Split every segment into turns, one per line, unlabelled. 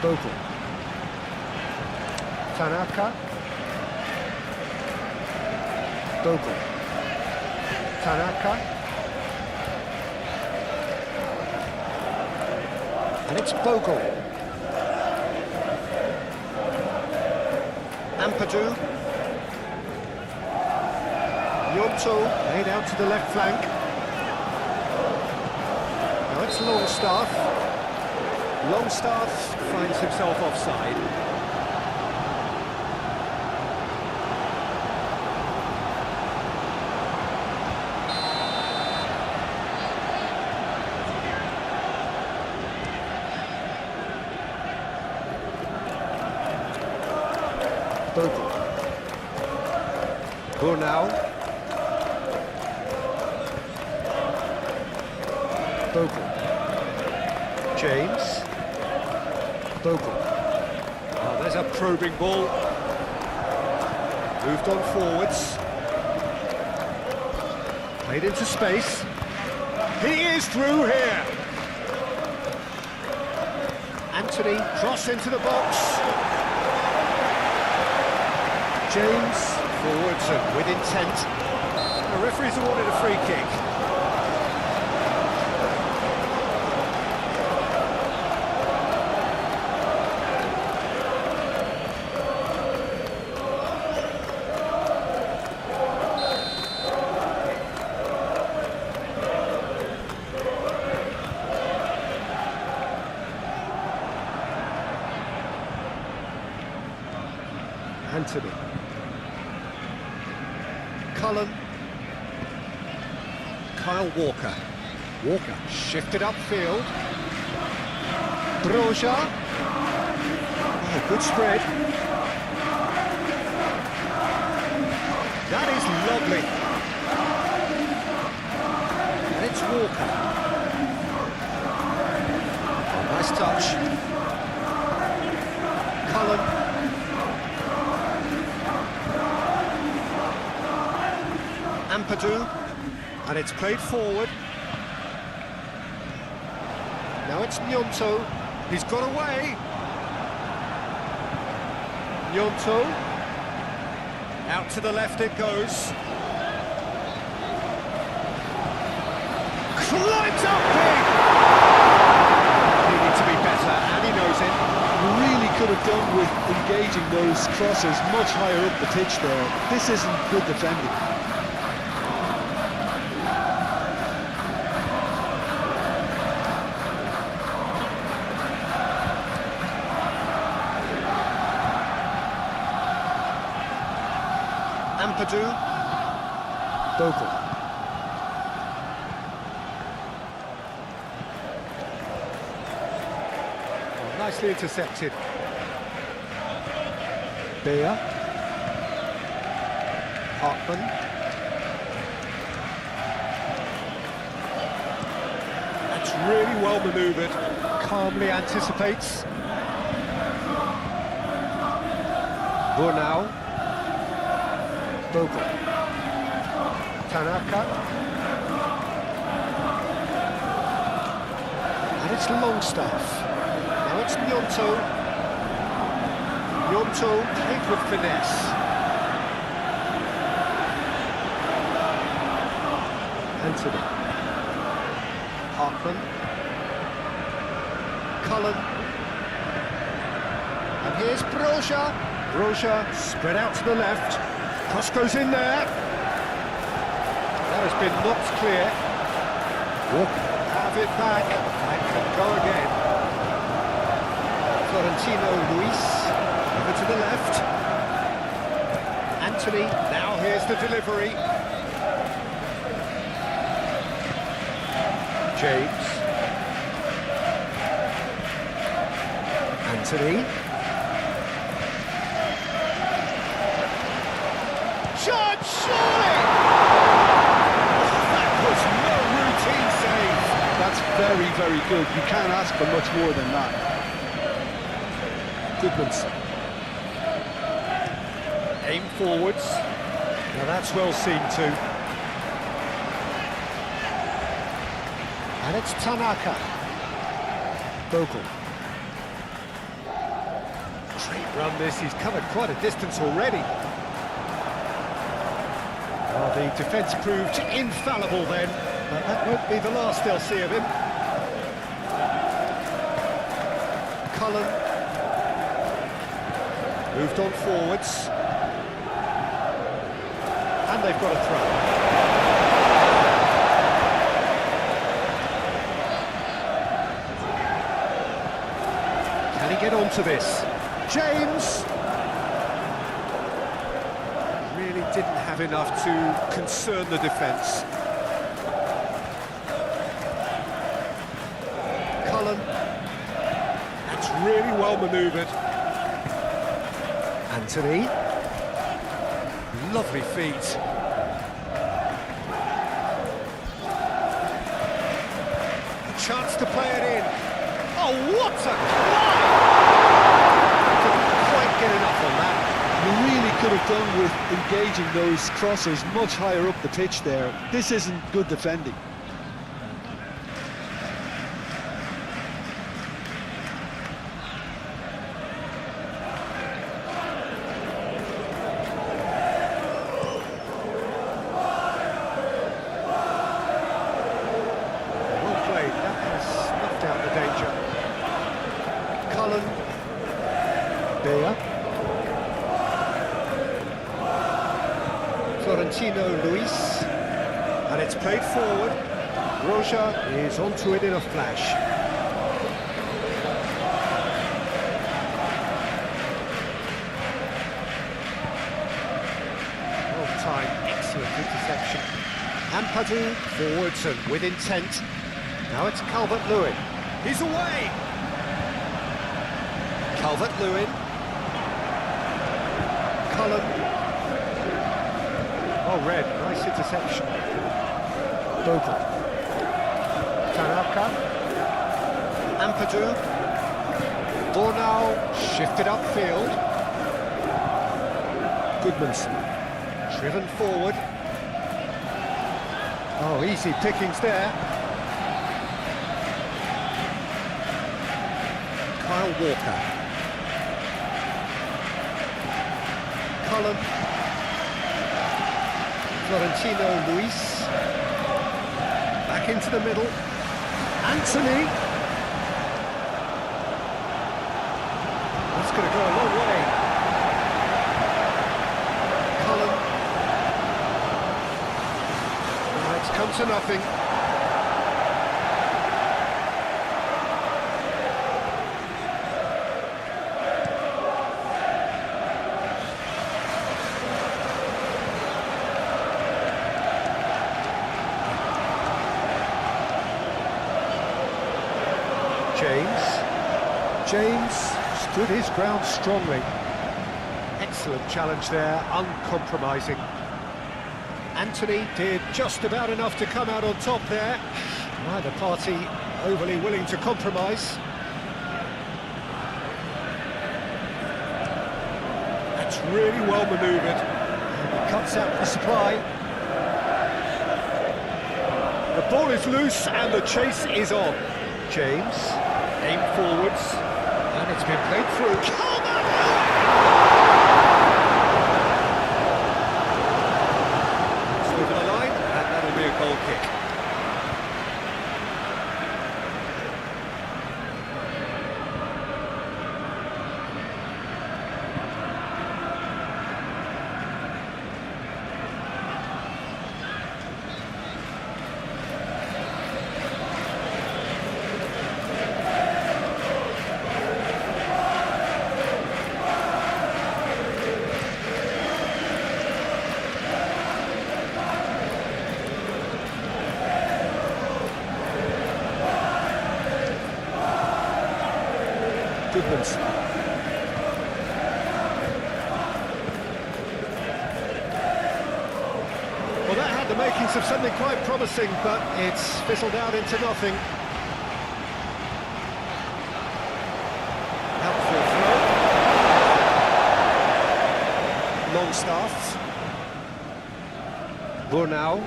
Bogle. Tanaka. Bogle. Tanaka. And it's Bogle. Ampadu. Yonto laid out to the left flank. Now it's Longstaff. Longstaff finds himself offside. Bogle. Burnley. Bogle. James. Bogle. Oh, there's a probing ball. Moved on forwards. Played into space. He is through here. Anthony, cross into the box. James, forwards and with intent. The referee's awarded a free kick. Anthony. Cullen. Kyle Walker. Walker shifted upfield. Broja. Oh, good spread. That is lovely. And it's Walker. Oh, nice touch. Cullen. Ampadu, and it's played forward. Now it's Nyonto, he's got away. Nyonto, out to the left it goes. Climbs up big! Needed to be better, and he knows it.
Really could have done with engaging those crosses much higher up the pitch there. This isn't good defending.
Ampadu. Bogle. Oh, nicely intercepted. Beer. Hartman. That's really well manoeuvred. Calmly anticipates. Burnley. Bogle. Tanaka. And it's Longstaff. Now it's Nyonto. Nyonto played with finesse. Anthony. Hartman. Cullen. And here's Broja. Broja spread out to the left. Cross goes in there. That has been knocked clear. Walker. Have it back. And can go again. Florentino Luis. Over to the left. Anthony. Now here's the delivery. James. Anthony. Shot, surely! That was no routine save.
That's very, very good. You can't ask for much more than that.
Goodmanson. Aim forwards. Now that's well seen too. And it's Tanaka. Bogle. run this, he's covered quite a distance already. Well, the defence proved infallible then, but that won't be the last they'll see of him. Cullen moved on forwards, and they've got a throw. Can he get onto this? James really didn't have enough to concern the defence. Cullen, that's really well manoeuvred. Anthony, lovely feet. A chance to play it in. Oh, what a try! Didn't quite get enough on that.
You really could have done with engaging those crosses much higher up the pitch there. This isn't good defending.
Well played, that has snuffed out the danger. Cullen, Bea. Florentino Luis, and it's played forward. Roja is onto it in a flash. Well timed, excellent interception. Ampadu forwards and with intent. Now it's Calvert-Lewin. He's away! Calvert-Lewin. Cullen. Oh, red, nice interception. Bogle. Tanaka. Ampadu. Bornau shifted upfield. Goodmanson. Driven forward. Oh, easy pickings there. Kyle Walker. Cullen. Florentino Luis, back into the middle, Anthony, that's going to go a long way, Cullen, it's come to nothing. James stood his ground strongly. Excellent challenge there, uncompromising. Anthony did just about enough to come out on top there. Neither party overly willing to compromise. That's really well manoeuvred. And he cuts out the supply. The ball is loose and the chase is on. James, aim forwards, and it's been played through. It's over the line, and that'll be a goal kick. Goodmanson. Well, that had the makings of something quite promising, but it's fizzled out into nothing. Helpful throw. Longstaff. Bornau.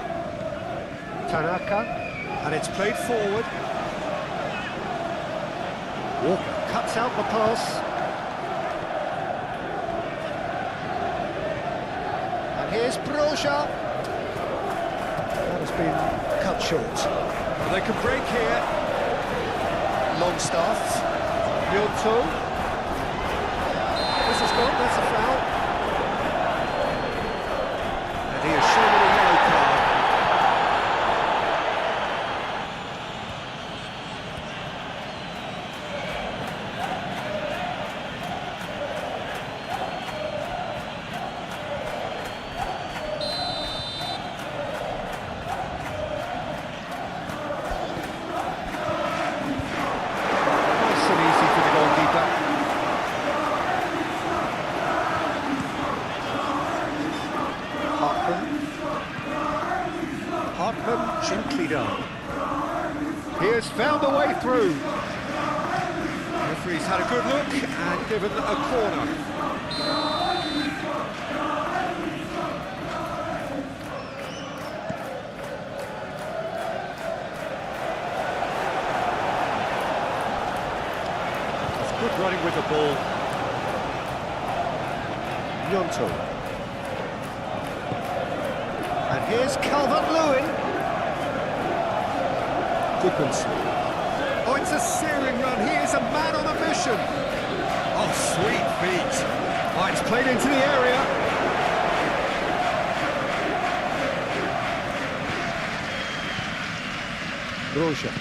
Tanaka. And it's played forward. Walker cuts out the pass. And here's Broja. That has been cut short. Well, they can break here. Longstaff. Yonto. This is gone, that's a foul. And he is shown a yellow card. Nice and easy for the goalkeeper. Hartman, gently done. He has found a way through. Referee's had a good look and given a corner. That's good running with the ball. Yonto. And here's Calvert-Lewin. Goodmanson. Oh, it's a searing run. He is a man on a mission. Oh, sweet feet. Oh, it's played into the area. Broja.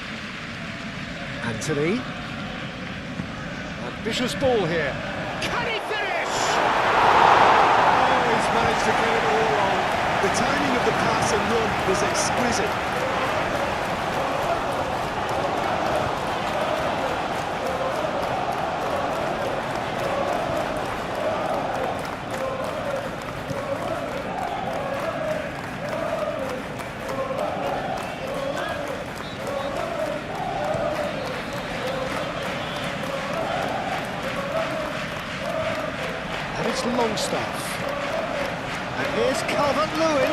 Anthony. Ambitious ball here. Can he finish? Oh, he's managed to get it all wrong.
The timing of the pass and run was exquisite.
And it's Longstaff. And here's Calvert-Lewin.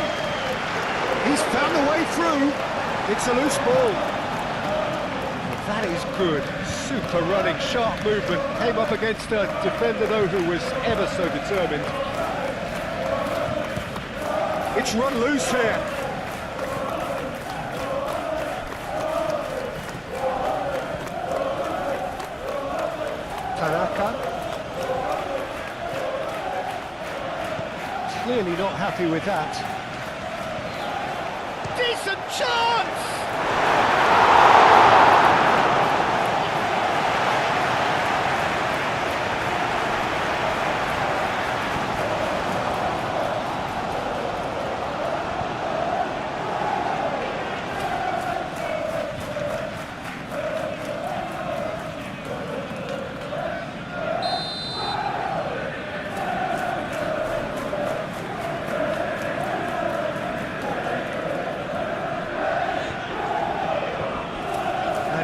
He's found a way through. It's a loose ball. That is good. Super running, sharp movement. Came up against a defender, though, who was ever so determined. It's run loose here. Tanaka. Clearly not happy with that. Decent chance!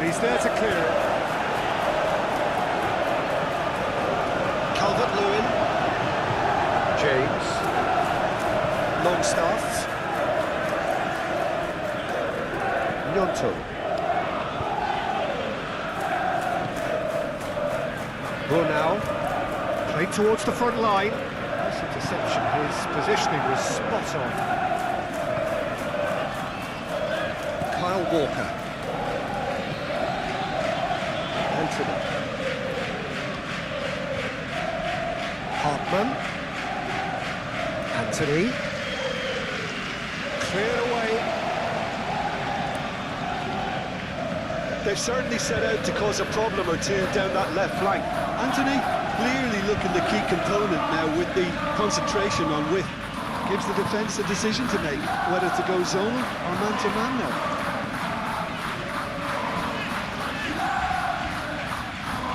He's there to clear it. Calvert-Lewin. James. Longstaff. Yonto. Brunau. Played towards the front line. Nice interception. His positioning was spot on. Kyle Walker. Anthony. Hartman. Anthony. Cleared away.
They've certainly set out to cause a problem or two down that left flank. Anthony clearly looking the key component now with the concentration on width. Gives the defence a decision to make, whether to go zonal or man-to-man now.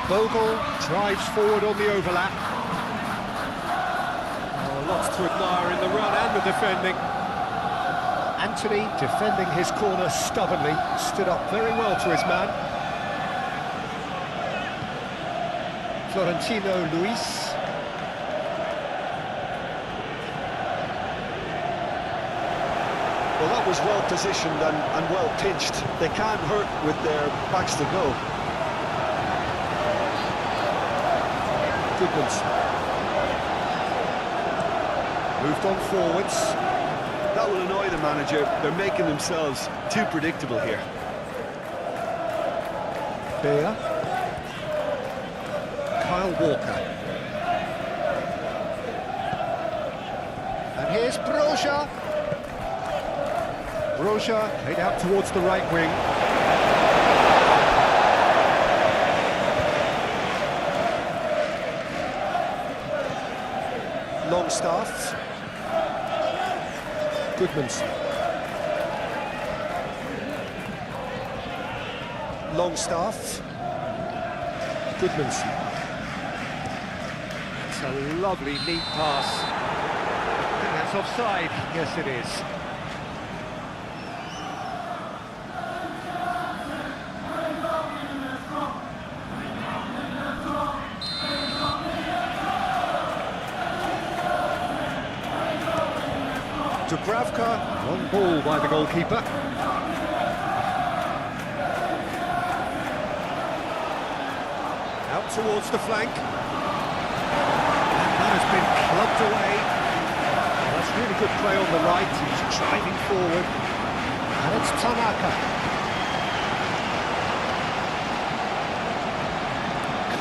Bogle drives forward on the overlap. Oh, lots to admire in the run and the defending. Anthony defending his corner stubbornly, stood up very well to his man. Florentino Luis.
Well, that was well positioned and well pitched. They can't hurt with their backs to go.
Goodmanson. Moved on forwards.
That will annoy the manager. They're making themselves too predictable here.
Fera. Kyle Walker. And here's Broja. Broja played out towards the right wing. Longstaff. Goodmanson. Longstaff. Goodmanson. It's a lovely, neat pass. I think that's offside. Yes, it is. Dubravka, on ball by the goalkeeper. Out towards the flank. And that has been clubbed away. That's really good play on the right. He's driving forward. And it's Tanaka.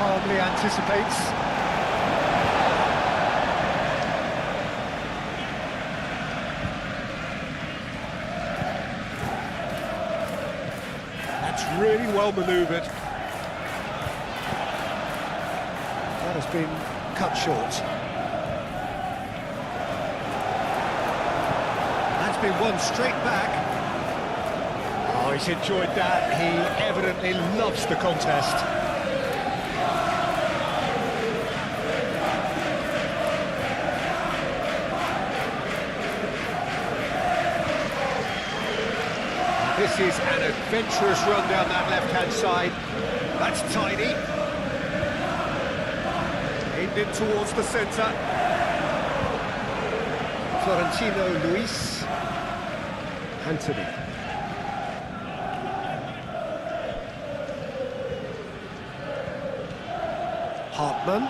Calmly anticipates. Really well manoeuvred. That has been cut short. That's been won straight back. Oh, he's enjoyed that. He evidently loves the contest. This is an adventurous run down that left-hand side. That's tidy. Aimed in towards the centre. Florentino Luis. Anthony. Hartman.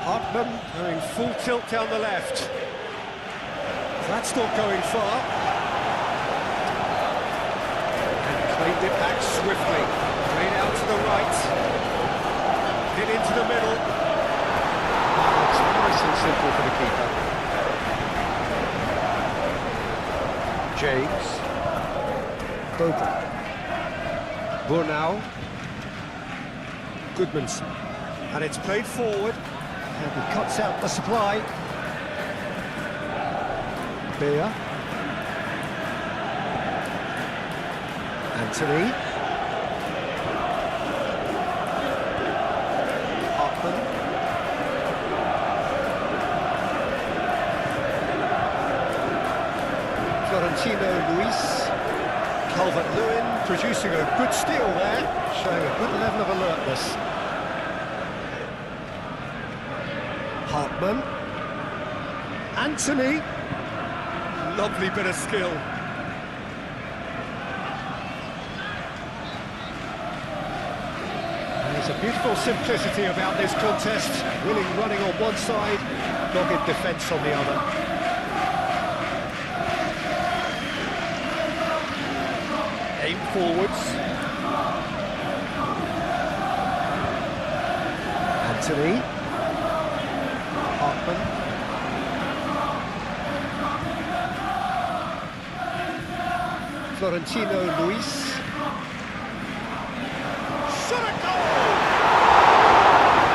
Hartman going full tilt down the left. That's not going far. Played it back swiftly, played out to the right, hit into the middle. It's nice and simple for the keeper. James. Boca. Burnau. Goodmanson. And it's played forward, and he cuts out the supply. Bea. Anthony. Hartman. Florentino Luis. Calvert-Lewin producing a good steal there, showing a good level of alertness. Hartman. Anthony. Lovely bit of skill. There's a beautiful simplicity about this contest. Willing running on one side, dogged defence on the other. Aim forwards. Anthony. Hartman. Florentino Luis. Shot a goal!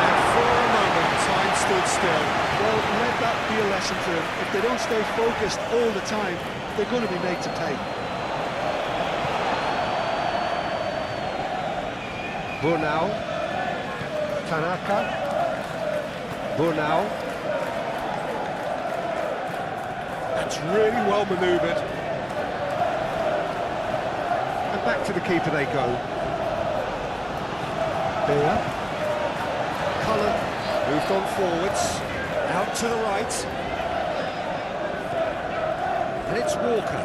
And for a moment, time stood still.
Well, let that be a lesson for them. If they don't stay focused all the time, they're going to be made to pay.
Burnau. Tanaka. Burnau. That's really well manoeuvred. And back to the keeper they go. Bea. Cullen moved on forwards. Out to the right. And it's Walker.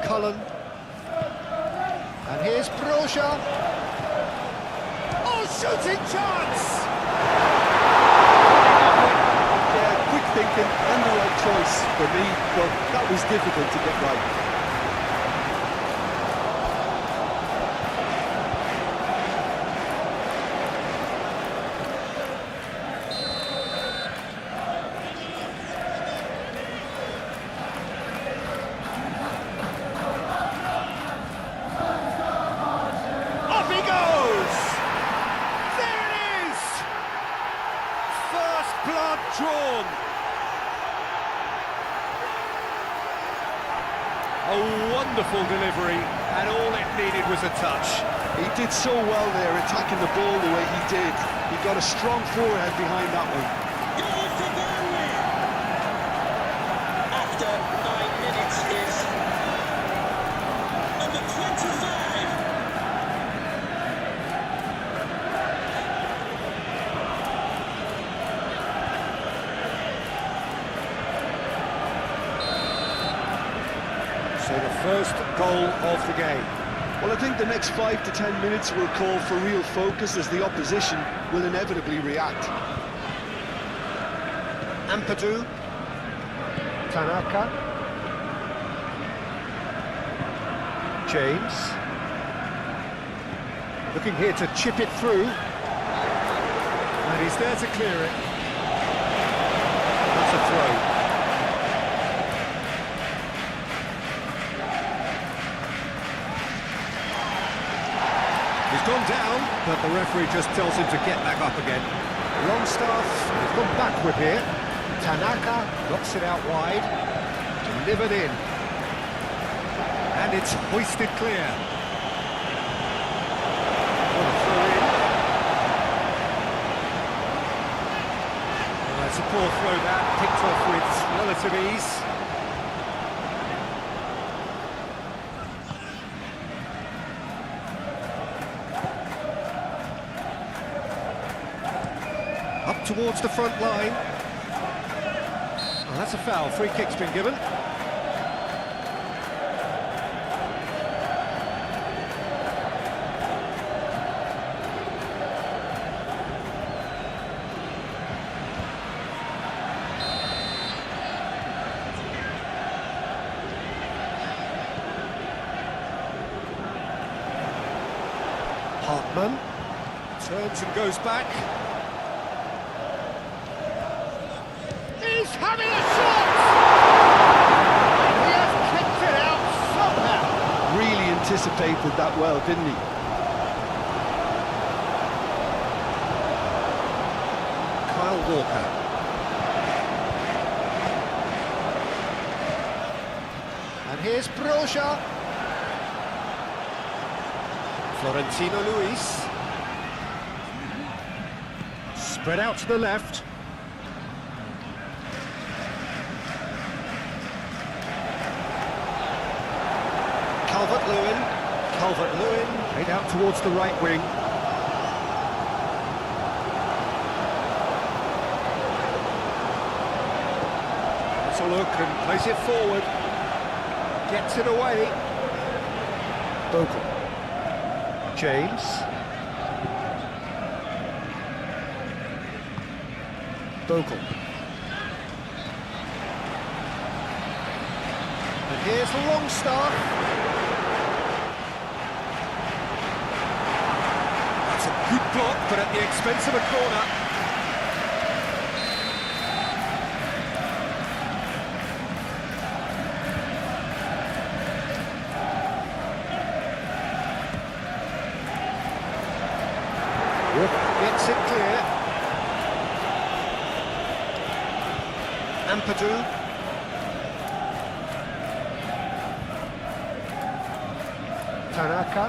Cullen. And here's Broja. Oh, shooting chance!
me, but that was difficult to get right.
Off he goes! There it is! First blood drawn. A wonderful delivery, and all it needed was a touch.
He did so well there, attacking the ball the way he did. He got a strong forehead behind that one.
Goal for Burnley! After 9 minutes is number 25.
So the first goal of the game.
Well, I think the next 5 to 10 minutes will call for real focus as the opposition will inevitably react.
Ampadu, Tanaka, James, looking here to chip it through, and he's there to clear it. That's a throw. He's gone down, but the referee just tells him to get back up again. Longstaff, he's gone backward here. Tanaka knocks it out wide, delivered in, and it's hoisted clear. What a throw in. It's a poor throw that, picked off with relative ease. Up towards the front line. Oh, that's a foul. Free kick's been given. Hartman turns and goes back. He's having a shot! He has kicked it out somehow.
Really anticipated that well, didn't he?
Kyle Walker. And here's Broja. Florentino Luis. Spread out to the left. Calvert-Lewin, played out towards the right wing. Let's a look and plays it forward. Gets it away. Bogle. James. Bogle. And here's Longstaff. Good block, but at the expense of a corner. Walker gets it clear. Ampadu. Tanaka.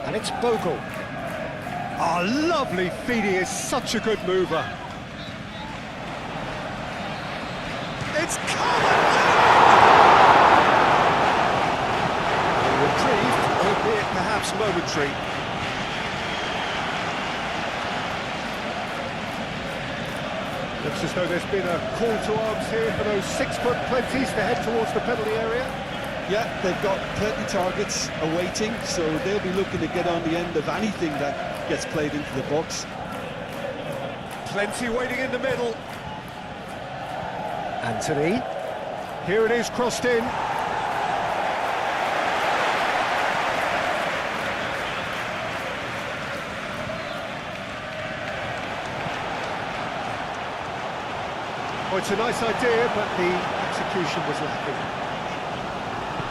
And it's Bogle. Oh, lovely feed, he is such a good mover. It's coming! Reprieved, albeit perhaps momentary. Looks as though there's been a call to arms here for those 6-foot plenties to head towards the penalty area.
Yeah, they've got plenty targets awaiting, so they'll be looking to get on the end of anything that gets played into the box.
Plenty waiting in the middle. Anthony. Here it is, crossed in. Oh, it's a nice idea, but the execution was lacking.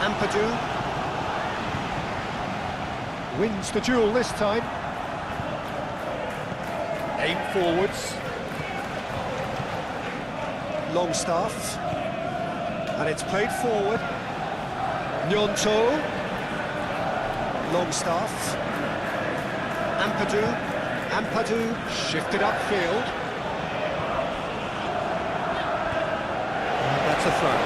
Ampadu wins the duel this time. Aim forwards. Longstaff. And it's played forward. Nyonto. Longstaff. Ampadu shifted upfield. And that's a throw.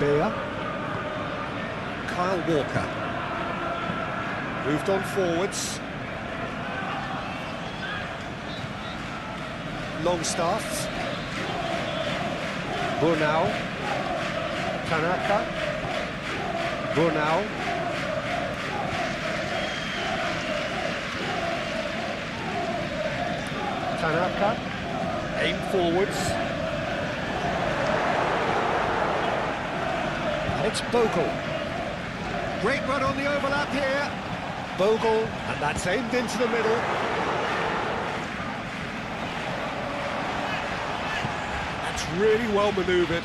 Beer. Kyle Walker. Moved on forwards. Longstaff. Burnau. Tanaka. Burnau. Tanaka. Aim forwards. And it's Bogle. Great run on the overlap here. Bogle, and that's aimed into the middle. That's really well manoeuvred.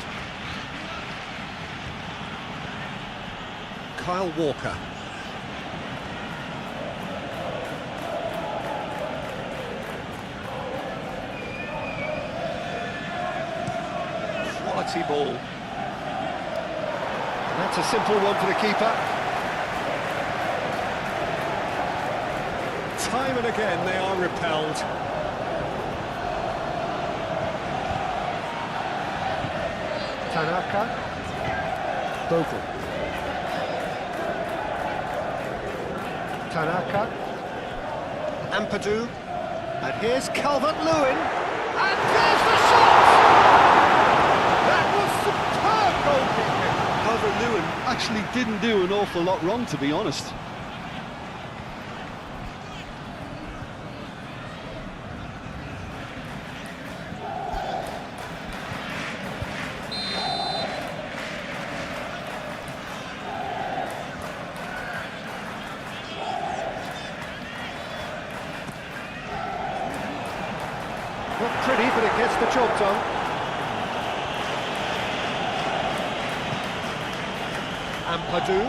Kyle Walker. Quality ball. That's a simple one for the keeper. Time and again they are repelled. Tanaka. Bogle. Tanaka. Ampadu. And here's Calvert-Lewin. And there's the shot! That was superb goalkeeping.
Calvert-Lewin actually didn't do an awful lot wrong, to be honest.
Not pretty, but it gets the job done. Ampadu.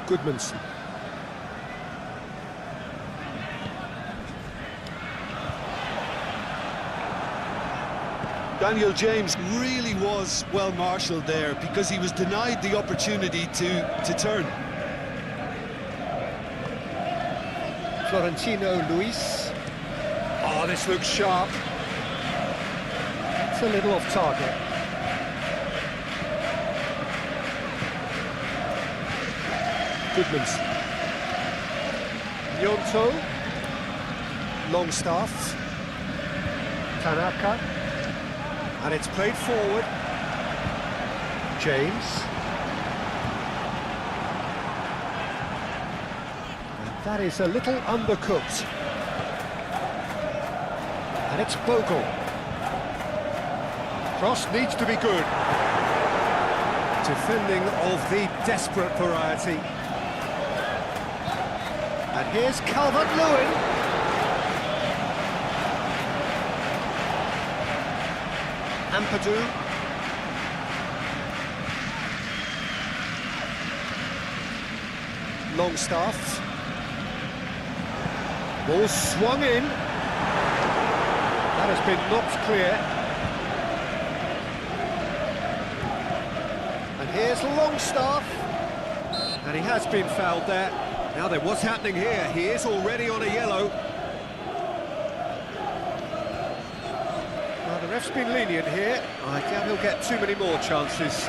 Goodmanson.
Daniel James really was well marshalled there because he was denied the opportunity to turn.
Florentino Luis. Oh, this looks sharp. It's a little off target. Goodmanson. Nyonto. Longstaff. Tanaka. And it's played forward. James. And that is a little undercooked. And it's Bogle. Cross needs to be good. Defending of the desperate variety. And here's Calvert-Lewin. Ampadu. Longstaff. Ball swung in. That has been knocked clear. And here's Longstaff. And he has been fouled there. Now then, what's happening here? He is already on a yellow. Well, the ref's been lenient here. I doubt he'll get too many more chances.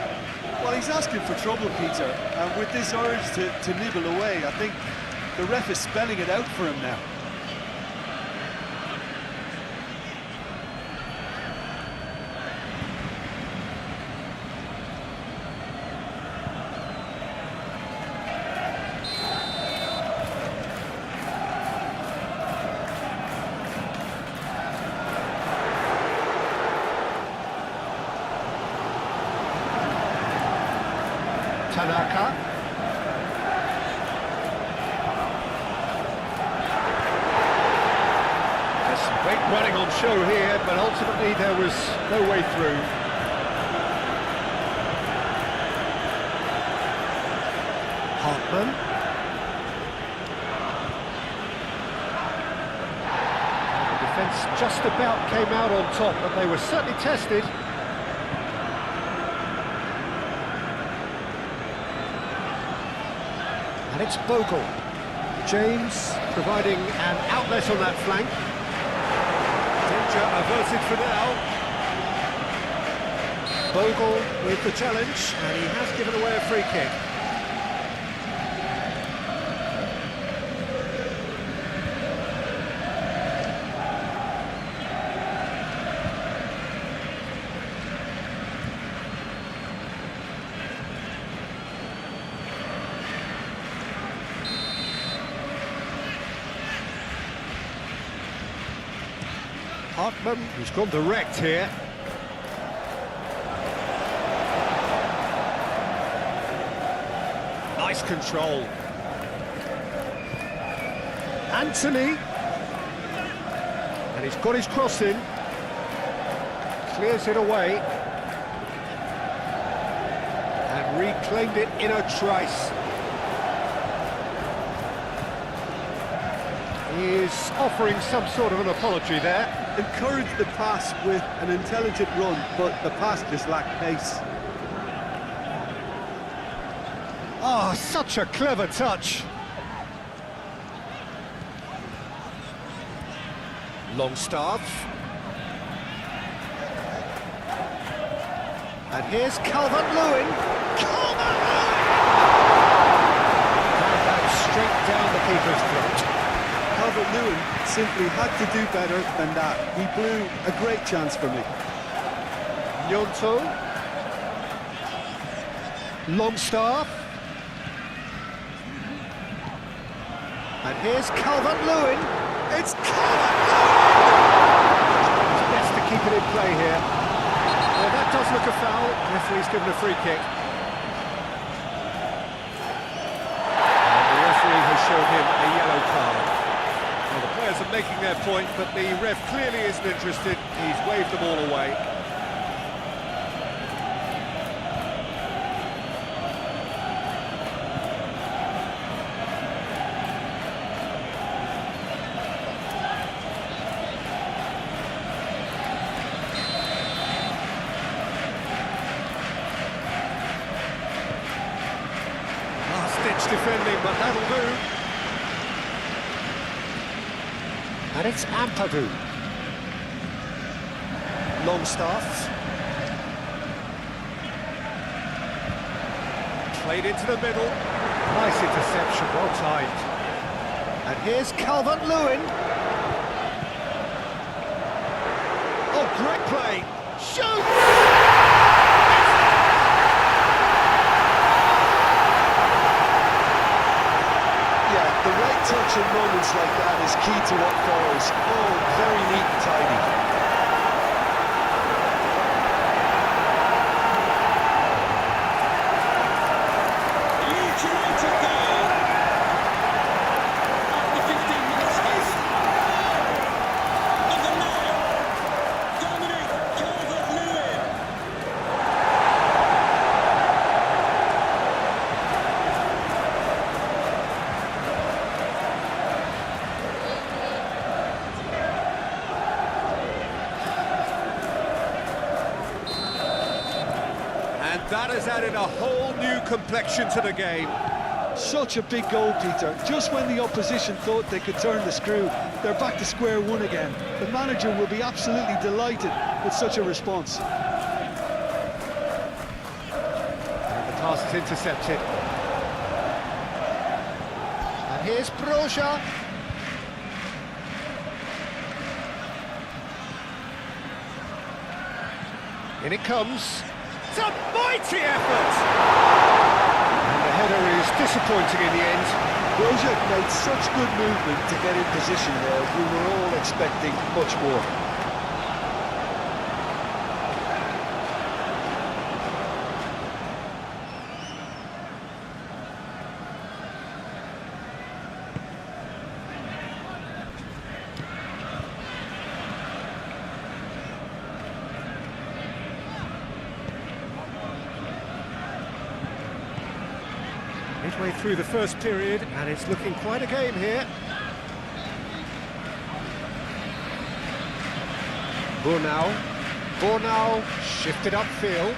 Well, he's asking for trouble, Peter, and with this urge to nibble away, I think the ref is spelling it out for him now.
Saka. There's some great running on show here, but ultimately there was no way through. Hartman. The defence just about came out on top, but they were certainly tested. And it's Bogle. James providing an outlet on that flank. Danger averted for now. Bogle with the challenge, and he has given away a free kick. Hartman, who's gone direct here. Nice control. Anthony. And he's got his cross in. Clears it away. And reclaimed it in a trice. He is offering some sort of an apology there.
Encouraged the pass with an intelligent run, but the pass just lacked pace.
Oh, such a clever touch. Longstaff. And here's Calvert-Lewin. Calvert-Lewin! And that's straight down the keeper's throat.
Calvert-Lewin simply had to do better than that. He blew a great chance for me.
Gnonto. Longstaff. And here's Calvert-Lewin. It's Calvert-Lewin! It's best to keep it in play here. Well, that does look a foul. Referee's given a free kick. And the referee has shown him a yellow card. Well, the players are making their point, but the ref clearly isn't interested. He's waved them all away. Last-ditch defending, but that'll do. And it's Ampadu. Longstaff. Played into the middle. Nice interception, well timed. And here's Calvert-Lewin. Oh, great play. Shoot!
The right touch in moments like that is key to what follows. Oh, very neat and tidy.
Reiterated goal. After 15 minutes is number 9, Dominic Calvert-Lewin.
And that has added a whole new complexion to the game.
Such a big goal, Peter. Just when the opposition thought they could turn the screw, they're back to square one again. The manager will be absolutely delighted with such a response.
And the pass is intercepted. And here's Broja. In it comes. It's a mighty effort! And the header is disappointing in the end.
Broja made such good movement to get in position there. We were all expecting much more.
Halfway through the first period, and it's looking quite a game here. Bornau shifted upfield.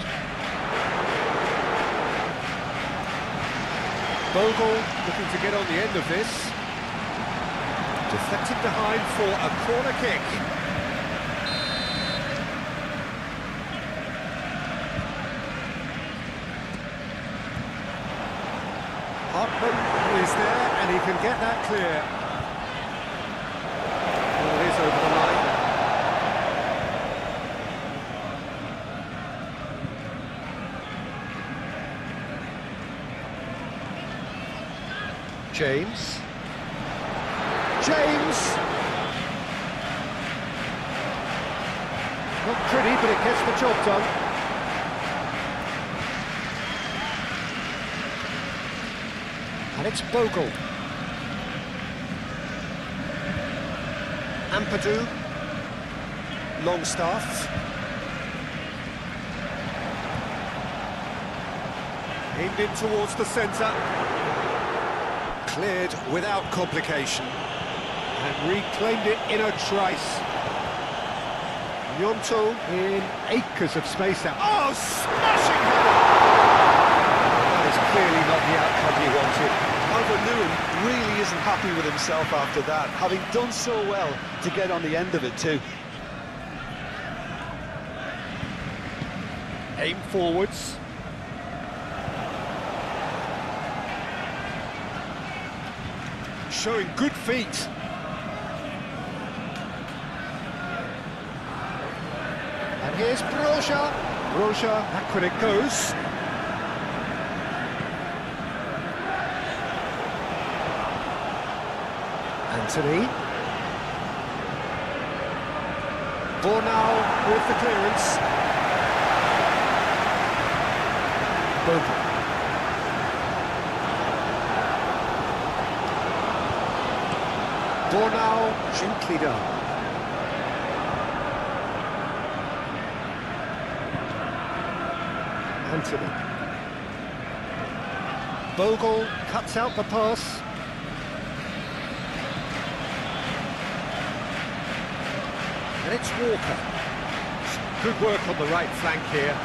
Bogle looking to get on the end of this. Deflected behind for a corner kick. Hartman is there, and he can get that clear. Well, it is over the line. James. Not pretty, but it gets the job done. And it's Bogle. Ampadu. Longstaff. Aimed in towards the centre. Cleared without complication. And reclaimed it in a trice. Gnonto in acres of space now. Oh, smashing header! That is clearly not the outcome he wanted.
Calvert-Lewin really isn't happy with himself after that, having done so well to get on the end of it too.
Aim forwards. Showing good feet. And here's Broja. Back when it goes. Anthony. Bornau with the clearance. Bogle. Bornau, gently done. Anthony. Bogle cuts out the pass. And it's Walker. Good work on the right flank here.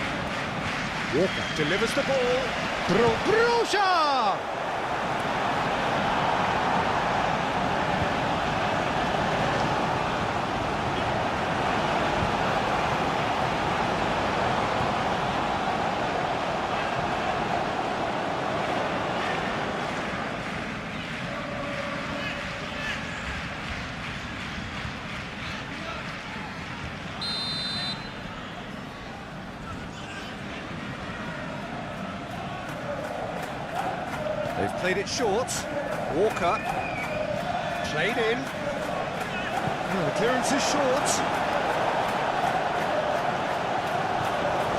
Walker delivers the ball. Broja! They've played it short. Walker. Played in. Oh, the clearance is short.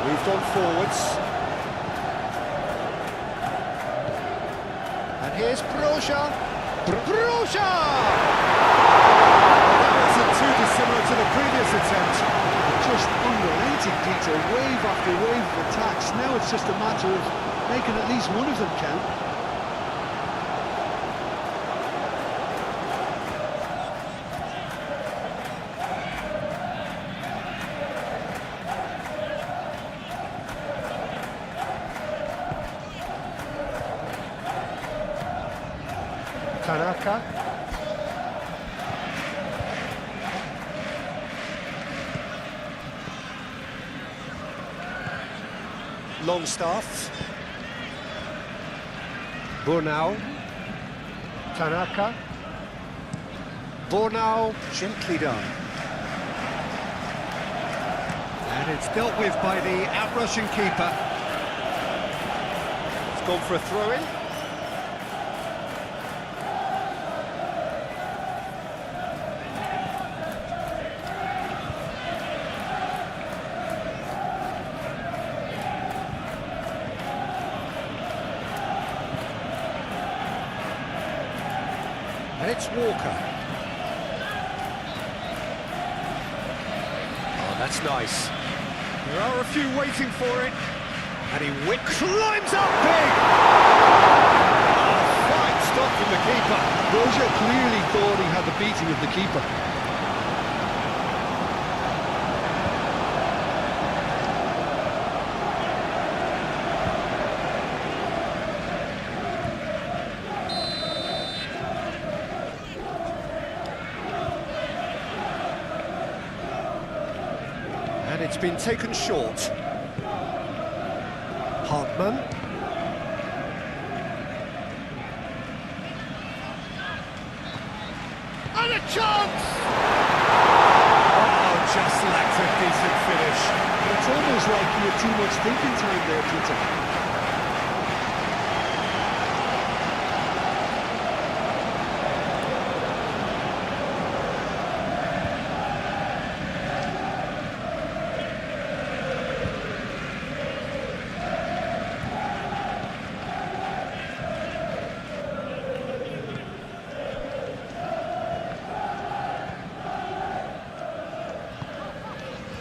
Moved on forwards. And here's Broja. Broja! That wasn't too dissimilar to the previous attempt.
Just unrelenting, Peter. Wave after wave of attacks. Now it's just a matter of making at least one of them count.
Tanaka. Longstaff. Bornau. Tanaka. Bornau, gently done. And it's dealt with by the out-rushing keeper. It's gone for a throw-in. And it's Walker. Oh, that's nice. There are a few waiting for it. And he climbs up big! Oh, from the keeper.
Roja clearly thought he had the beating of the keeper.
And it's been taken short. Hartman. And a chance! Oh, just lacked a decent finish.
It's almost like he had too much thinking time there, Peter.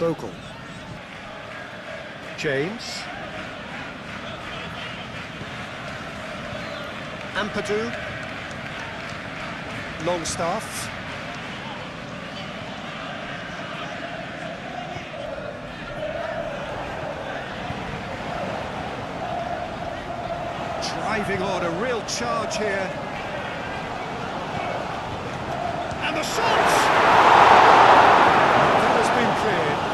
Bogle. James. Ampadu. Longstaff. Driving on, a real charge here. And the shot! That has been cleared.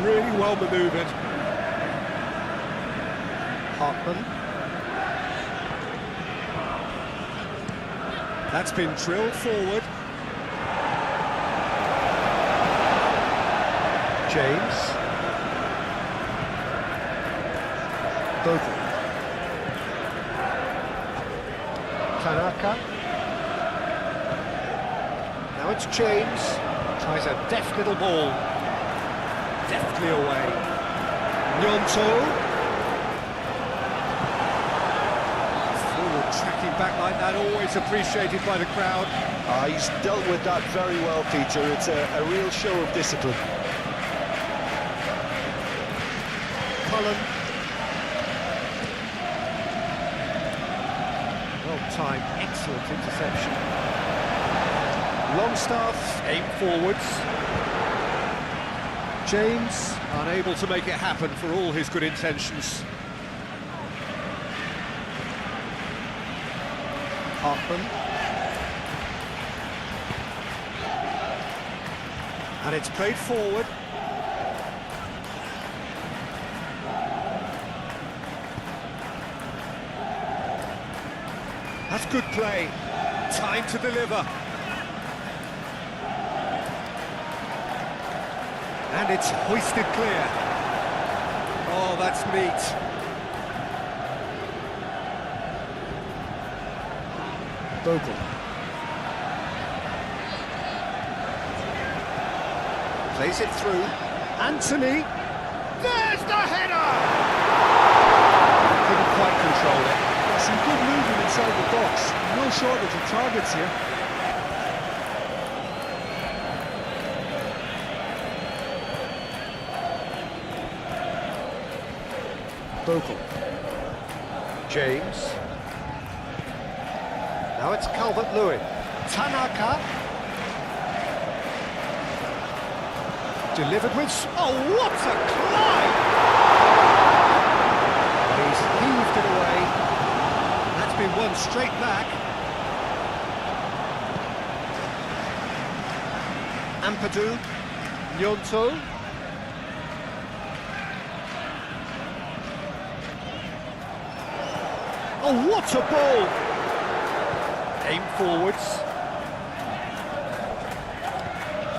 Really well manoeuvred. Hartman. That's been drilled forward. James. Bogle. Tanaka. Now it's James. Tries a deft little ball. Deftly away. Nyonto. Forward tracking back like that, always appreciated by the crowd.
He's dealt with that very well, Peter. It's a real show of discipline.
Cullen. Well timed, excellent interception. Longstaff, aim forwards. James, unable to make it happen for all his good intentions. Hartman. And it's played forward. That's good play. Time to deliver. And it's hoisted clear. Oh, that's neat. Bogle. Plays it through. Anthony. There's the header! Couldn't quite control it.
Some good movement inside the box. No shortage of targets here.
Bogle. James. Now it's Calvert-Lewin. Tanaka. Delivered with... Oh, what a climb! He's heaved it away. That's been won straight back. Ampadu. Nyonto. Oh, what a ball! Aim forwards.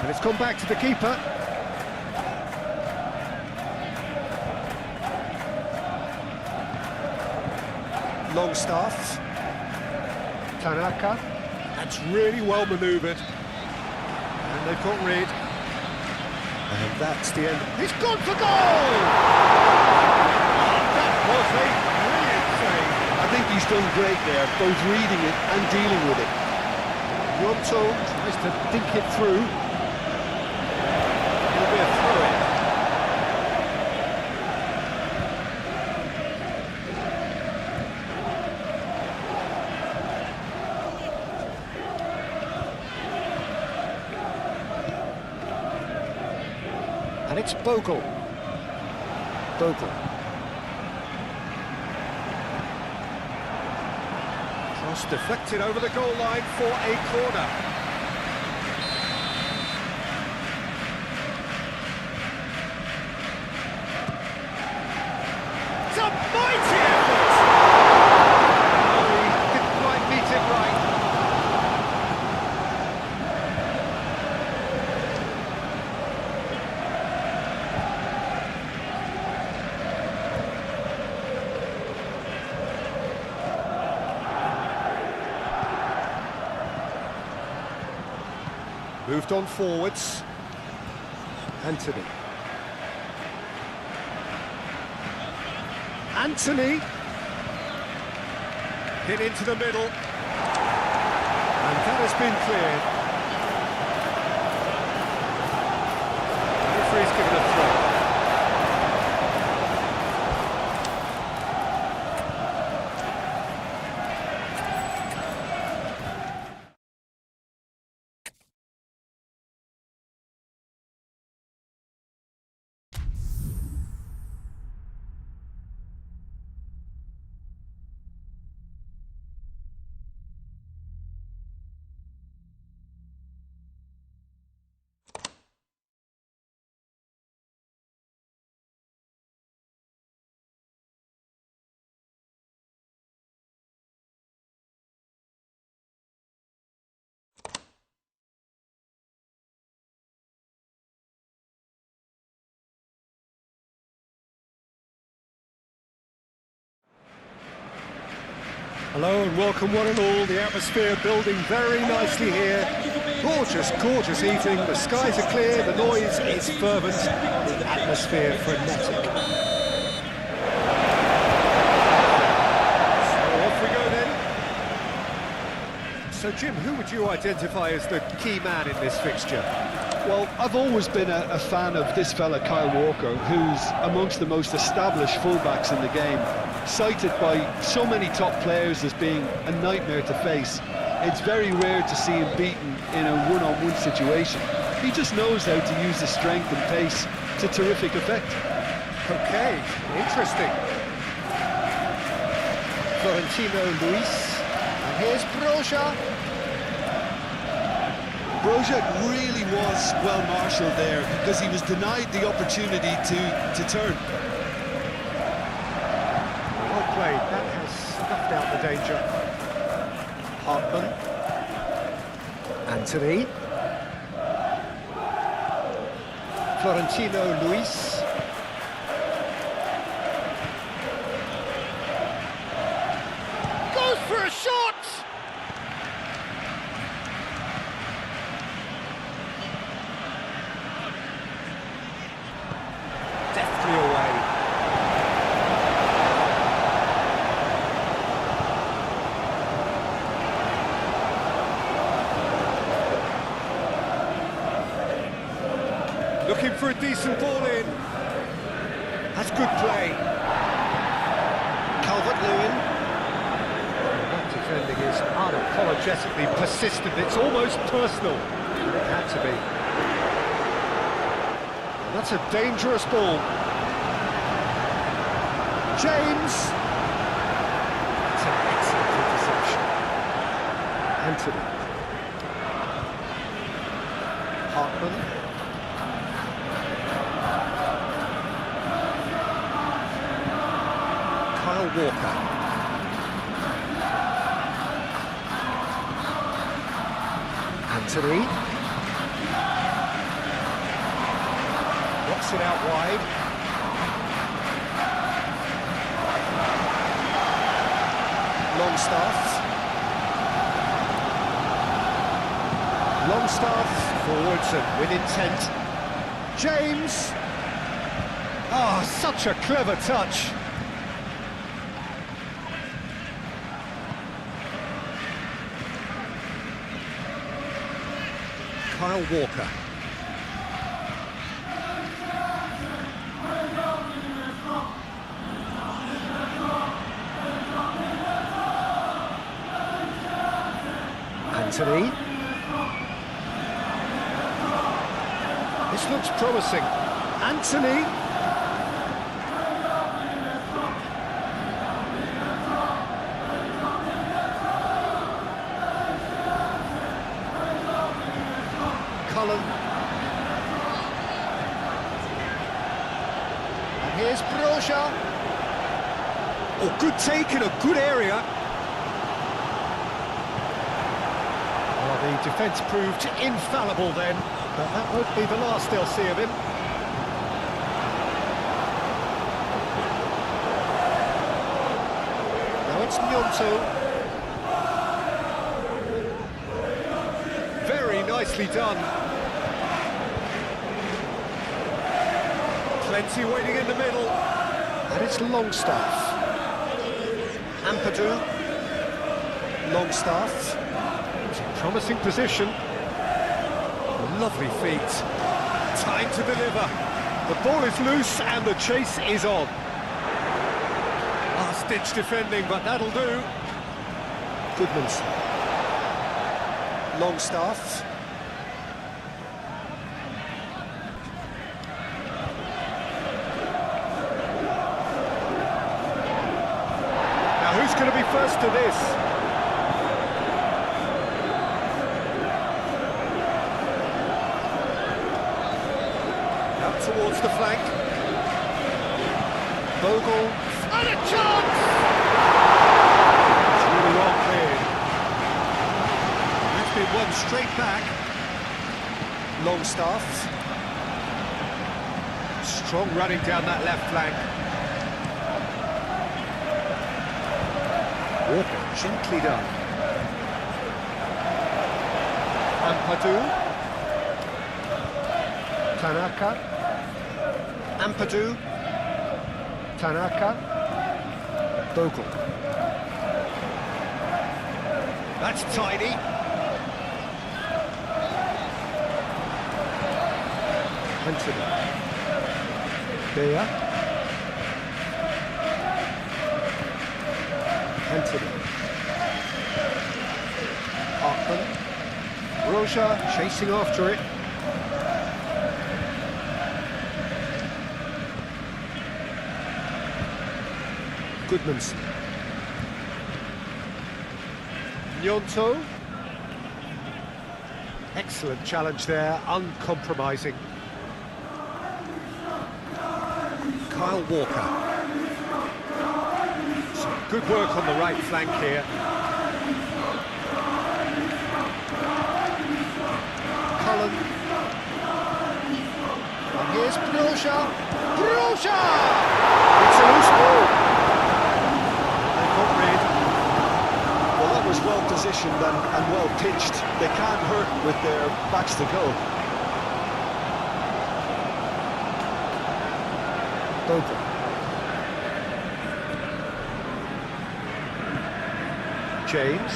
And it's gone back to the keeper. Longstaff. Tanaka. That's really well manoeuvred. And they've got rid. And that's the end. He's gone for goal! That was a brilliant save.
I think he's done great there, both reading it and dealing with it.
Nyonto tries to dink it through. It'll be a throw-in. It's Bogle. Bogle. Cross deflected over the goal line for a corner. It's a mighty effort! Oh, he didn't quite meet it right. Moved on forwards. Anthony. Anthony. Hit into the middle. And that has been cleared. The referee's given a throw. Hello and welcome one and all, the atmosphere building very nicely here. Gorgeous, gorgeous evening, the skies are clear, the noise is fervent, the atmosphere frenetic. So off we go then. So Jim, who would you identify as the key man in this fixture?
Well, I've always been a fan of this fella, Kyle Walker, who's amongst the most established fullbacks in the game, cited by so many top players as being a nightmare to face. It's very rare to see him beaten in a one-on-one situation. He just knows how to use his strength and pace to terrific effect.
Okay, interesting. Florentino Luis, and here's Broja.
Broja really was well marshalled there because he was denied the opportunity to turn.
Well played, that has snuffed out the danger. Hartman. Anthony. Florentino Luis. Goes for a shot! Deftly away. Looking for a decent ball in. That's good play. Calvert-Lewin. That defending is unapologetically persistent. It's almost personal. It had to be. And that's a dangerous ball. James. That's an excellent interception. Anthony. Hartman. Kyle Walker. Anthony. Knocks it out wide. Longstaff forwards and with intent. James. Ah, such a clever touch. Kyle Walker. Anthony. This looks promising. Anthony. Cullen. And here's Broja. Oh, good take in a good area. Well, the defence proved infallible then, but that won't be the last they'll see of him. Now it's Gnonto. Very nicely done. Plenty waiting in the middle. And it's Longstaff. Ampadu. Longstaff. It's a promising position. Lovely feet. Time to deliver. The ball is loose and the chase is on. Last-ditch defending, but that'll do. Goodmanson. Longstaff. Now who's going to be first to this? Out towards the flank. Bogle. And a chance! It's really well cleared. That's been won straight back. Longstaff. Strong running down that left flank. Walker, gently done. Ampadu. Tanaka. Ampadu. Tanaka. Bogle. That's tidy. Anthony. Bea. Anthony. Hartman. Roja chasing after it. Goodmanson. Gnonto. Excellent challenge there, uncompromising. Kyle Walker. Some good work on the right flank here. Cullen. And here's Broja. Broja! It's a loose ball.
Well, that was well positioned and well pitched. They can't hurt with their backs to go.
Bogle. James.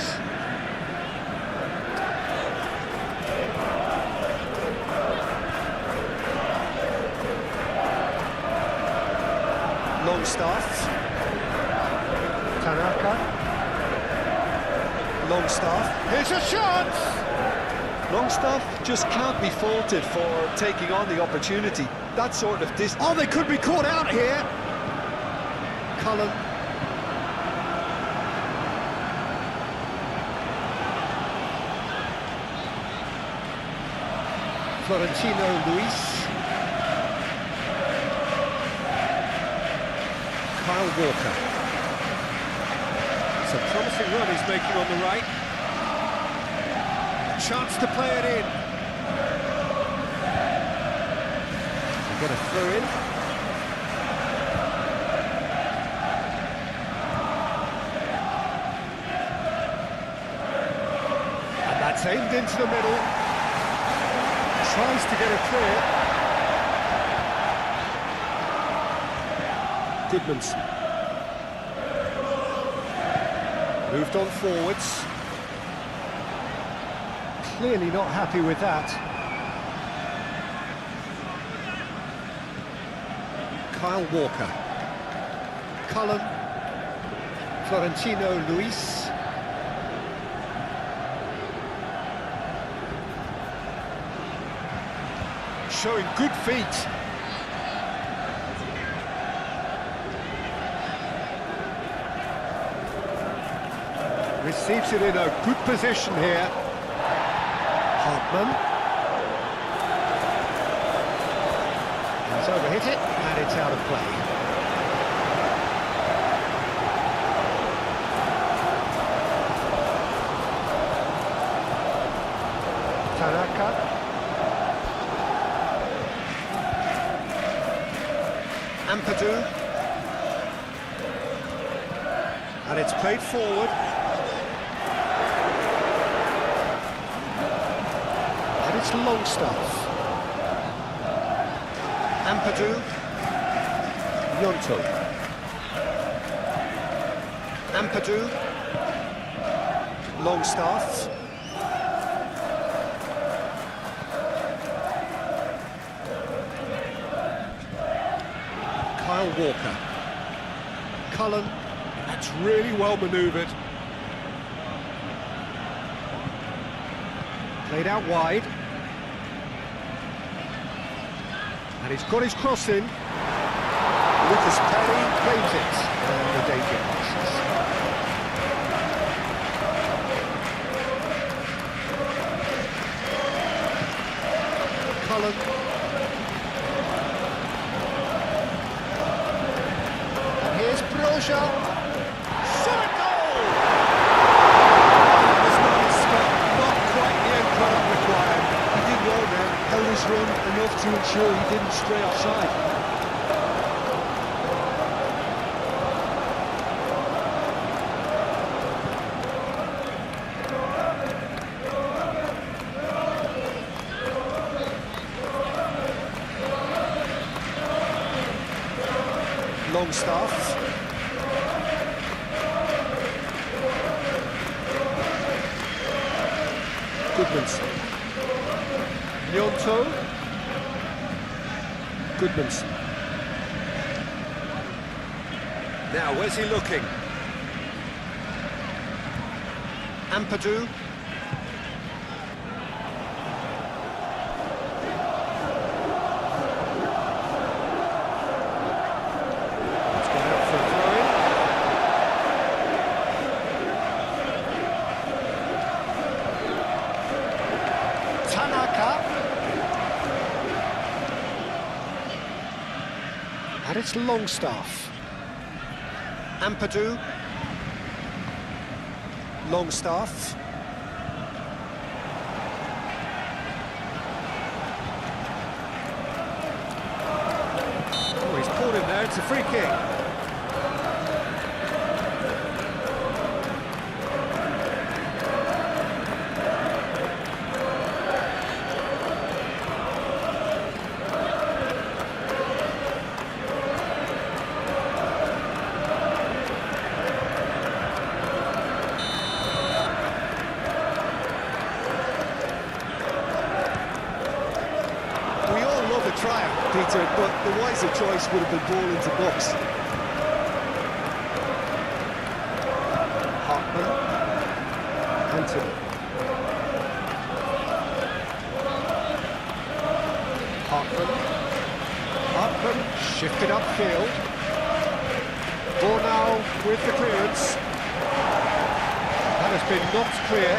Longstaff. Tanaka. Longstaff. Here's a chance!
Longstaff just can't be faulted for taking on the opportunity. That sort of distance.
Oh, they could be caught out here. Cullen. Florentino Luis. Kyle Walker. It's a promising run he's making on the right. Chance to play it in. We've got a throw in. And that's aimed into the middle. Tries to get it clear. Goodmanson. Moved on forwards. Clearly not happy with that. Kyle Walker. Cullen. Florentino Luis. Showing good feet. Receives it in a good position here. Hartman. He's overhit it, and it's out of play. Tanaka. Ampadu. And it's played forward. And it's Longstaff. Ampadu. Yonto. Ampadu. Longstaff. Kyle Walker. Cullen. That's really well manoeuvred. Played out wide. And he's got his cross in. Lucas Perry claims it. And the danger passes. Cullen. Here's Broja. Shot a goal! This man Scott, not quite the end product required.
He did well there, held his run enough to ensure he didn't stray offside.
Longstaff. Goodmanson. Nyonto. Goodmanson. Now, where's he looking? Ampadu. And it's Longstaff. Ampadu. Longstaff. Oh, he's caught him there, it's a free kick. Triumph, Peter, but the wiser choice would have been ball into box. Hartman. Anthony. Hartman shifted upfield. Ball now with the clearance. That has been knocked clear.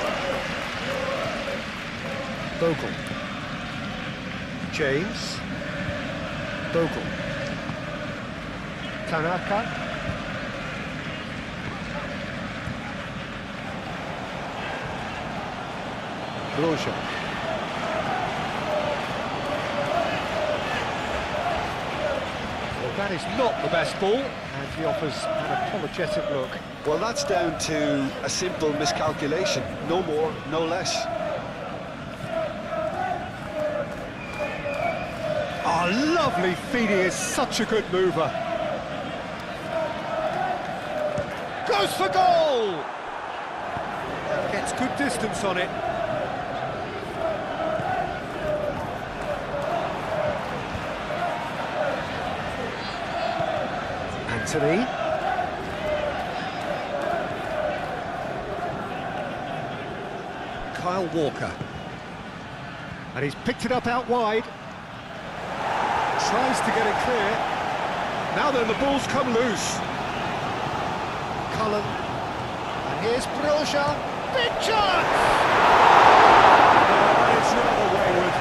Bogle. James. Bogle. Tanaka. Broja. Well, that is not the best ball, and he offers an apologetic look.
Well, that's down to a simple miscalculation. No more, no less.
Oh, lovely feed, he is such a good mover. Goes for goal! Gets good distance on it. Anthony. Kyle Walker. And he's picked it up out wide. Tries to get it clear. Now then, the ball's come loose. Cullen. And here's Broja. Big chance! Oh, it's rather wayward.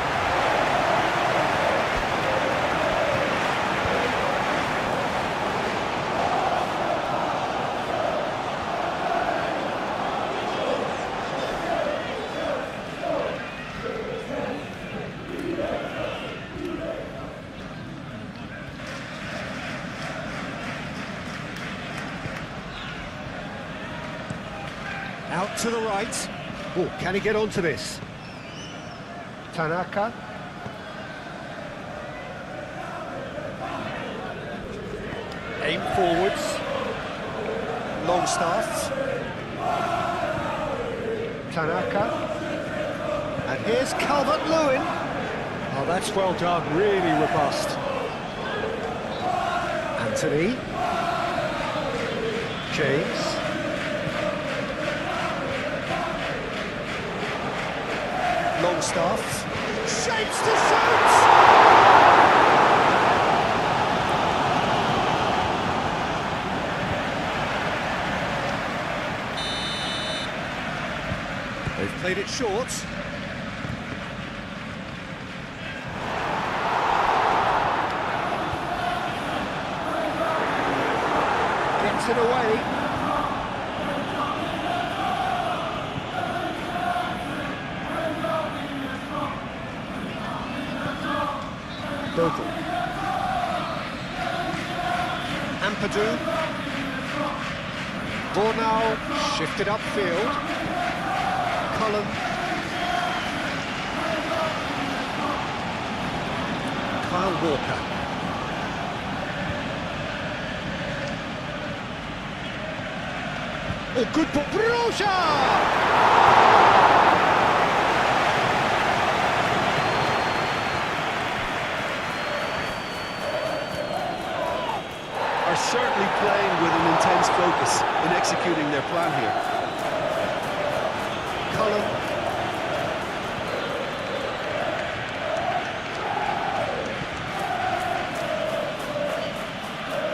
Out to the right. Oh, can he get onto this? Tanaka. Aim forwards. Longstaff. Tanaka. And here's Calvert-Lewin. Oh, that's well done, really robust. Anthony. James. Longstaff. Shapes to shoot! They've played it short. Gets it away. Bogle. Ampadu. Ball now shifted upfield. Cullen. Kyle Walker. Oh, good ball. Broja!
Certainly playing with an intense focus in executing their plan here.
Cullen.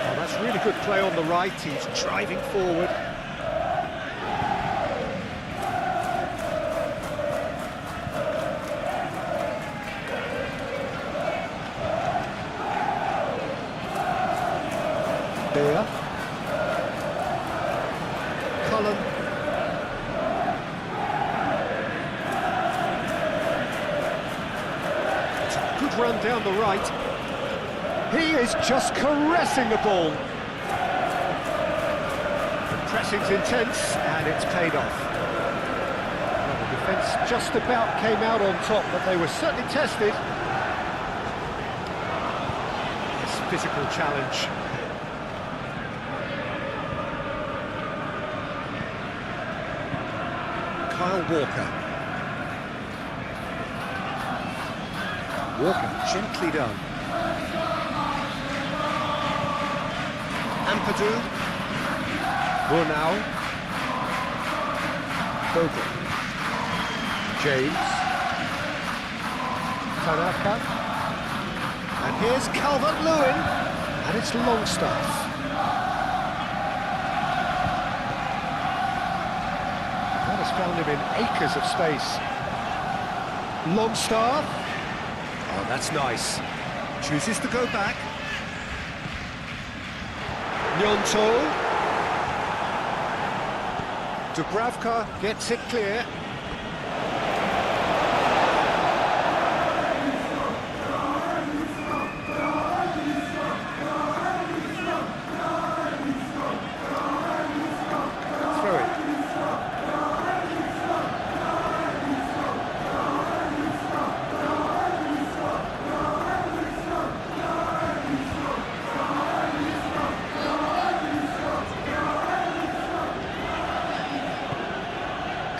Oh, that's really good play on the right. He's driving forward. There. Cullen. It's a good run down the right. He is just caressing the ball. The pressing's intense and it's paid off. Well, the defence just about came out on top, but they were certainly tested. This physical challenge. Kyle Walker. Walker, gently done. Ampadu. Brunau. Bogle. James. Tanaka. And here's Calvert-Lewin. And it's Longstaff. Found him in acres of space. Longstaff. Oh, that's nice. Chooses to go back. Nyonto. Dubravka gets it clear. Throw it.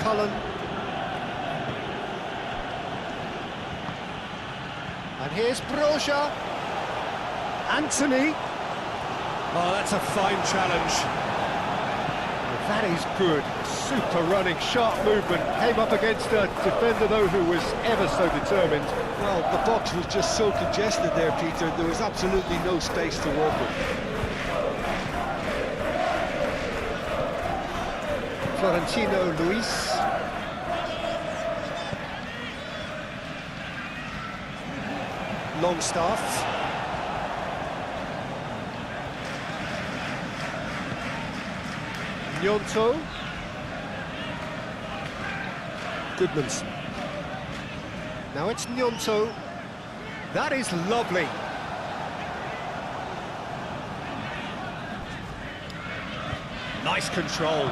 Cullen. And here's Broja. Anthony. Oh, that's a fine challenge. Well, that is good. Super running, sharp movement. Came up against a defender, though, who was ever so determined.
Well, the box was just so congested there, Peter. There was absolutely no space to work with.
Florentino Luis. Longstaff. Gnonto. Goodmanson. Now it's Gnonto. That is lovely. Nice control.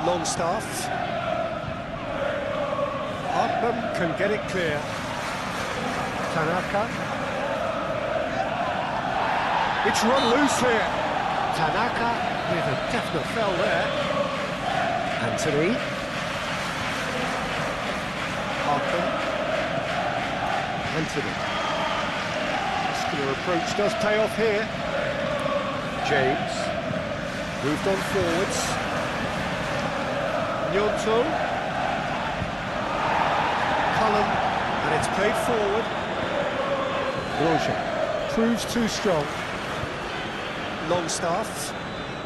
Longstaff. Hartman can get it clear. Tanaka. It's run loose here. Tanaka with a definite fell there. Anthony. Hartman. Anthony. Muscular approach does pay off here. James. Moved on forwards. Gnonto. Cullen. And it's played forward. Roja. Proves too strong. Longstaff.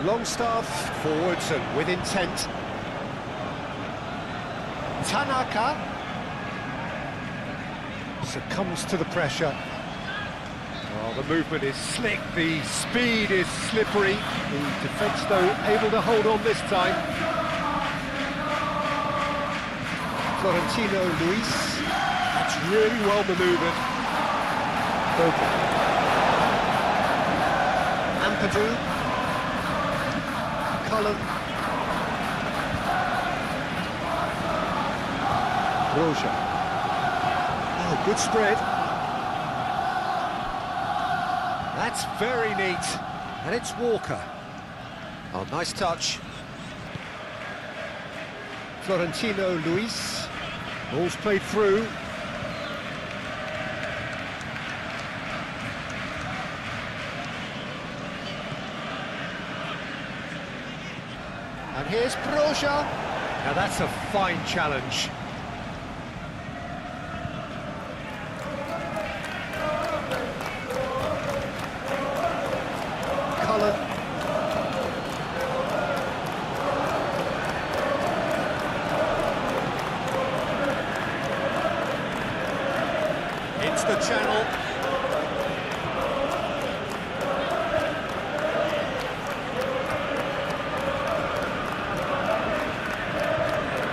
Longstaff forwards and with intent. Tanaka succumbs to the pressure. Oh, the movement is slick, the speed is slippery. The defence, though, able to hold on this time. Florentino Luis. That's really well manoeuvred. Bogan. Ampadu. Cullen. Roja. Oh, good spread. That's very neat. And it's Walker. Oh, nice touch. Florentino Luis. Ball's played through. And here's Broja. Now that's a fine challenge. Cullen. It's the channel.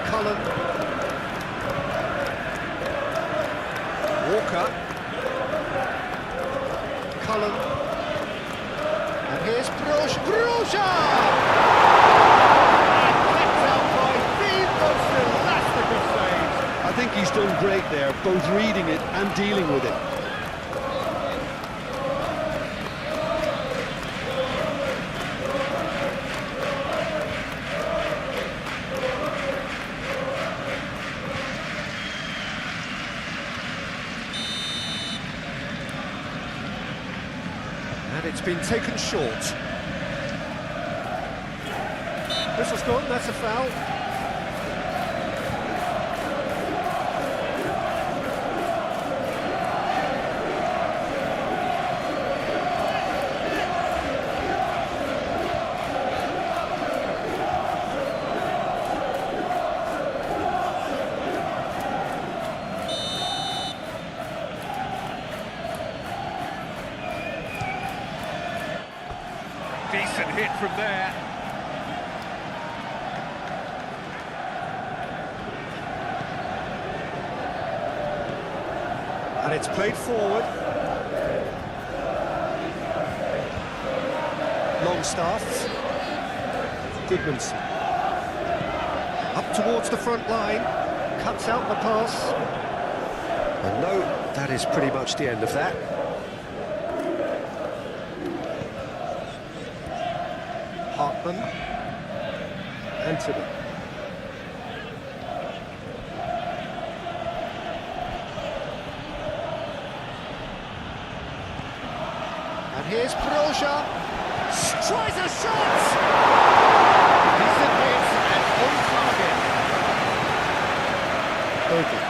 Cullen. Walker. Cullen. And here's Broja. Broja! Kept out by the most elastic of saves.
I think he's done great there, both reading it and dealing with it.
And it's been taken short. Whistle's gone, that's a foul. Decent hit from there. And it's played forward. Longstaff. Goodmanson. Up towards the front line. Cuts out the pass. And no, that is pretty much the end of that. Hartman. Anthony. And here's Broja. Tries a shot! Decent hit and on target. Bogan.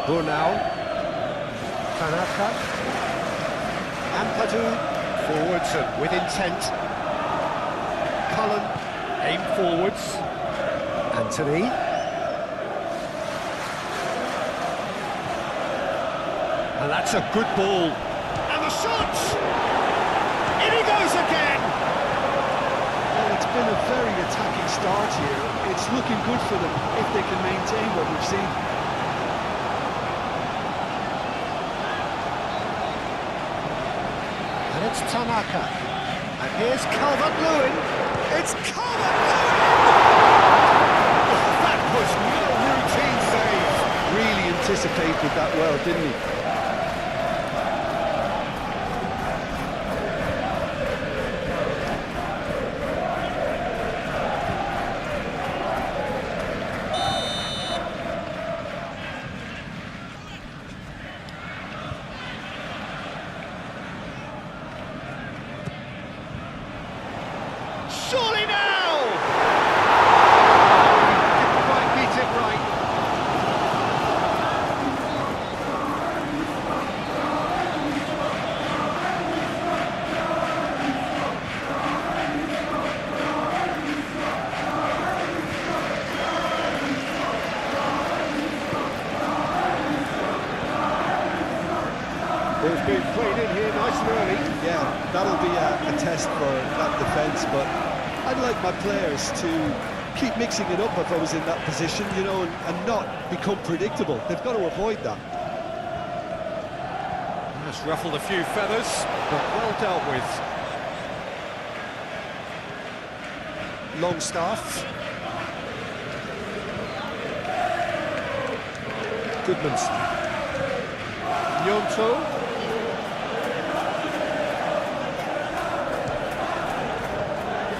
Burnley. Tanaka. Ampadu forward. Robertson with intent. Cullen, aim forwards. Anthony. And that's a good ball. And the shot! In he goes again!
Well, it's been a very attacking start here. It's looking good for them if they can maintain what we've seen.
And it's Tanaka. And here's Calvert-Lewin. It's Calvert-Lewin! That was no routine save.
Really anticipated that well, didn't he?
Surely now! Didn't quite beat it right. Ball's being played in here nice and early.
Yeah, that'll be a test for that defence, but I'd like my players to keep mixing it up if I was in that position, you know, and not become predictable. They've got to avoid that.
Just ruffled a few feathers, but well dealt with. Longstaff. Goodmanson. Nyonto.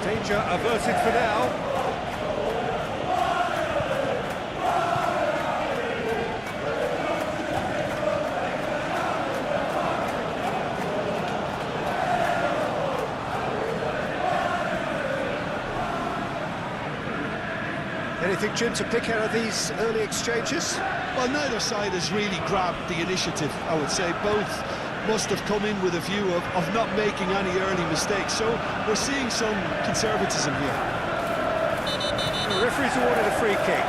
Danger averted for now. Anything, Jim, to pick out of these early exchanges?
Well, neither side has really grabbed the initiative, I would say. Both must have come in with a view of not making any early mistakes. So we're seeing some conservatism here.
The referee's awarded a free kick.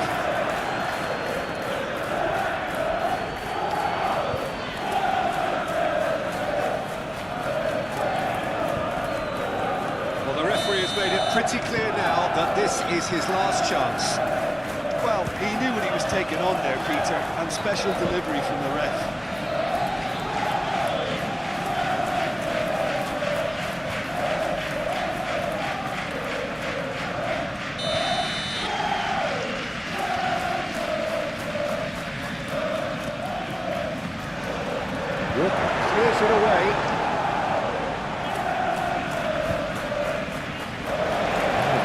Well, the referee has made it pretty clear now that this is his last chance.
Well, he knew what he was taking on there, Peter, and special delivery from the ref.
Walker clears it away.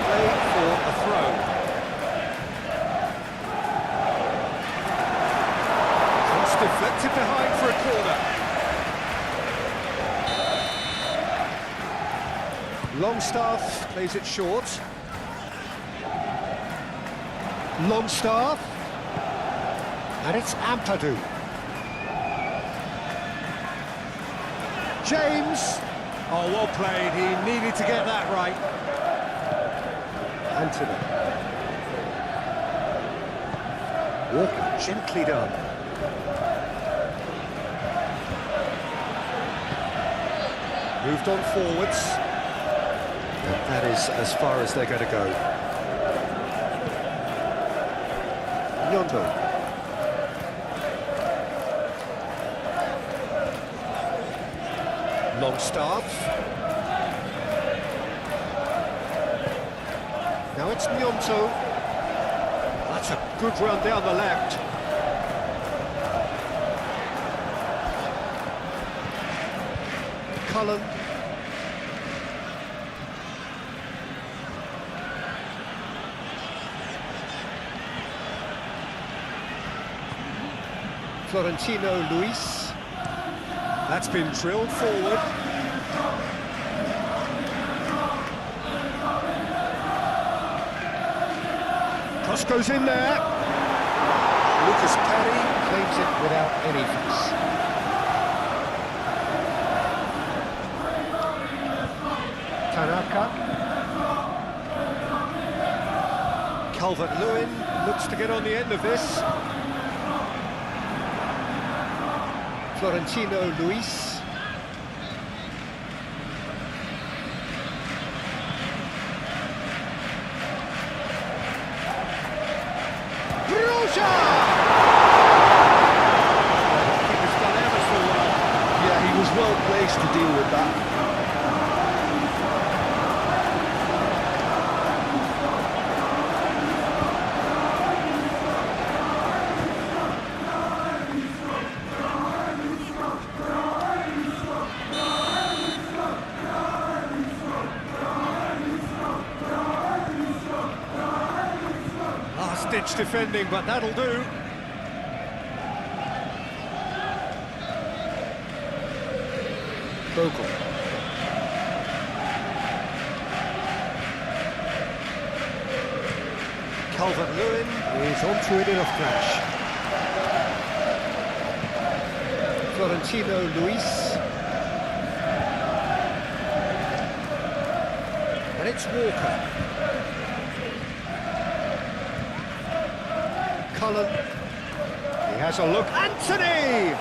Play for a throw. Cross deflected behind for a corner. Longstaff plays it short. Longstaff. And it's Ampadu. James. Oh, well played. He needed to get that right. Anthony. Walker, gently done. Moved on forwards. And that is as far as they're going to go. Nyonto. Longstaff. Now it's Nyonto. That's a good run down the left. Cullen. Florentino Luis. That's been drilled forward. Cross goes in there. Lucas Perry claims it without any fuss. Tanaka. Calvert-Lewin looks to get on the end of this. Florentino Luis. Broja! Keeper's done ever so well.
Yeah, he was well placed to deal with that.
Last-ditch defending, but that'll do. Vogel. Calvert-Lewin is onto it in a flash. Florentino Luis. And it's Walker. Cullen. He has a look. Anthony!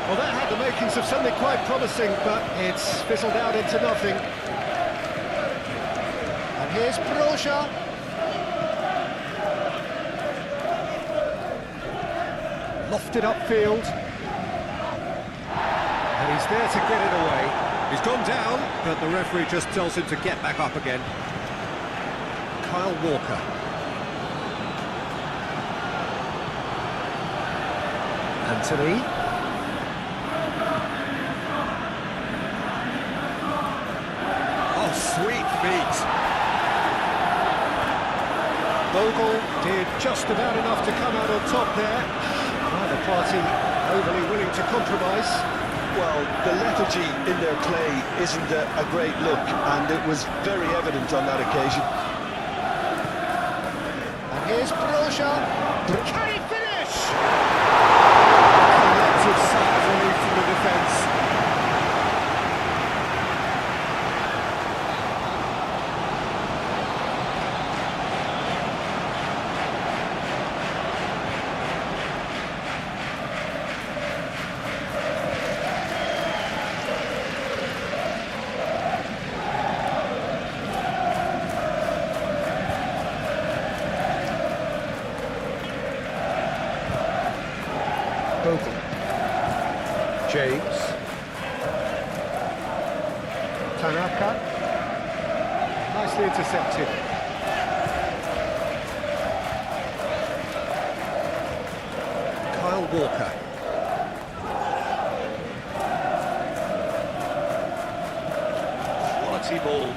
Well, that had the makings of something quite promising, but it's fizzled out into nothing. And here's Broja. Lofted upfield. And he's there to get it away. He's gone down, but the referee just tells him to get back up again. Kyle Walker. Anthony. Oh, sweet feet. Vogel did just about enough to come out on top there. Neither party overly willing to compromise.
Well, the lethargy in their play isn't a great look, and it was very evident on that occasion.
And here's Broja. Can he finish? Collective sigh of relief from the defence. Vogel. James. Tanaka. Nicely intercepted. Kyle Walker. Quality ball.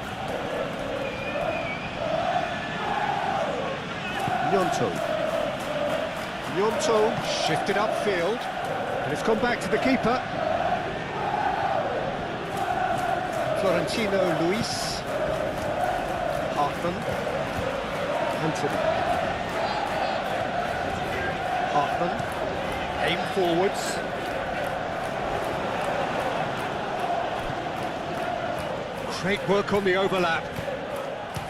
Gnonto. Gnonto shifted upfield, and it's gone back to the keeper. Florentino Luis. Hartman. Anthony. Hartman. Aim forwards. Great work on the overlap.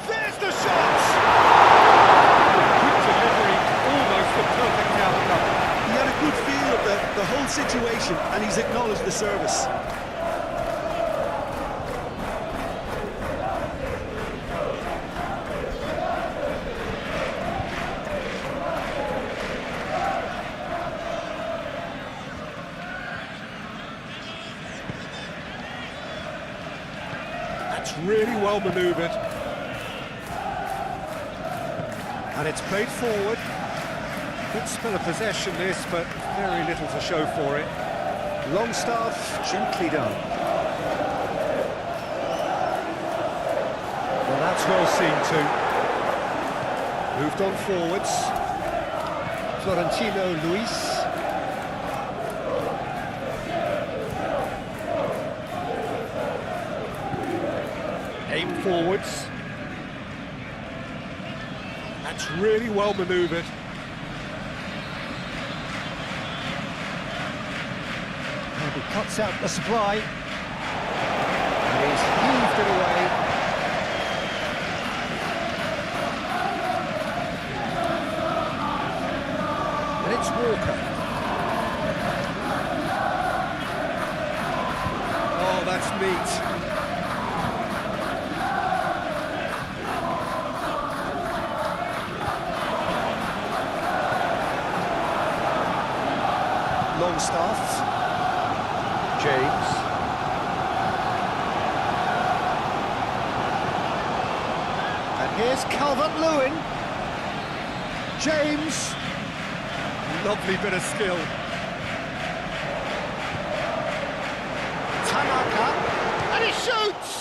There's the shot! Quick delivery, almost the perfect outcome.
He had a good feel of the whole situation, and he's acknowledged the service.
That's really well manoeuvred. And it's played forward. Good spell of possession this, but very little to show for it. Longstaff, gently done. Well, that's well seen too. Moved on forwards. Florentino Luis. Aim forwards. That's really well manoeuvred. And he cuts out the supply. And he's heaved it away. And it's Walker. Oh, that's neat. Longstaff, James, and here's Calvert-Lewin, James, lovely bit of skill, Tanaka, and he shoots!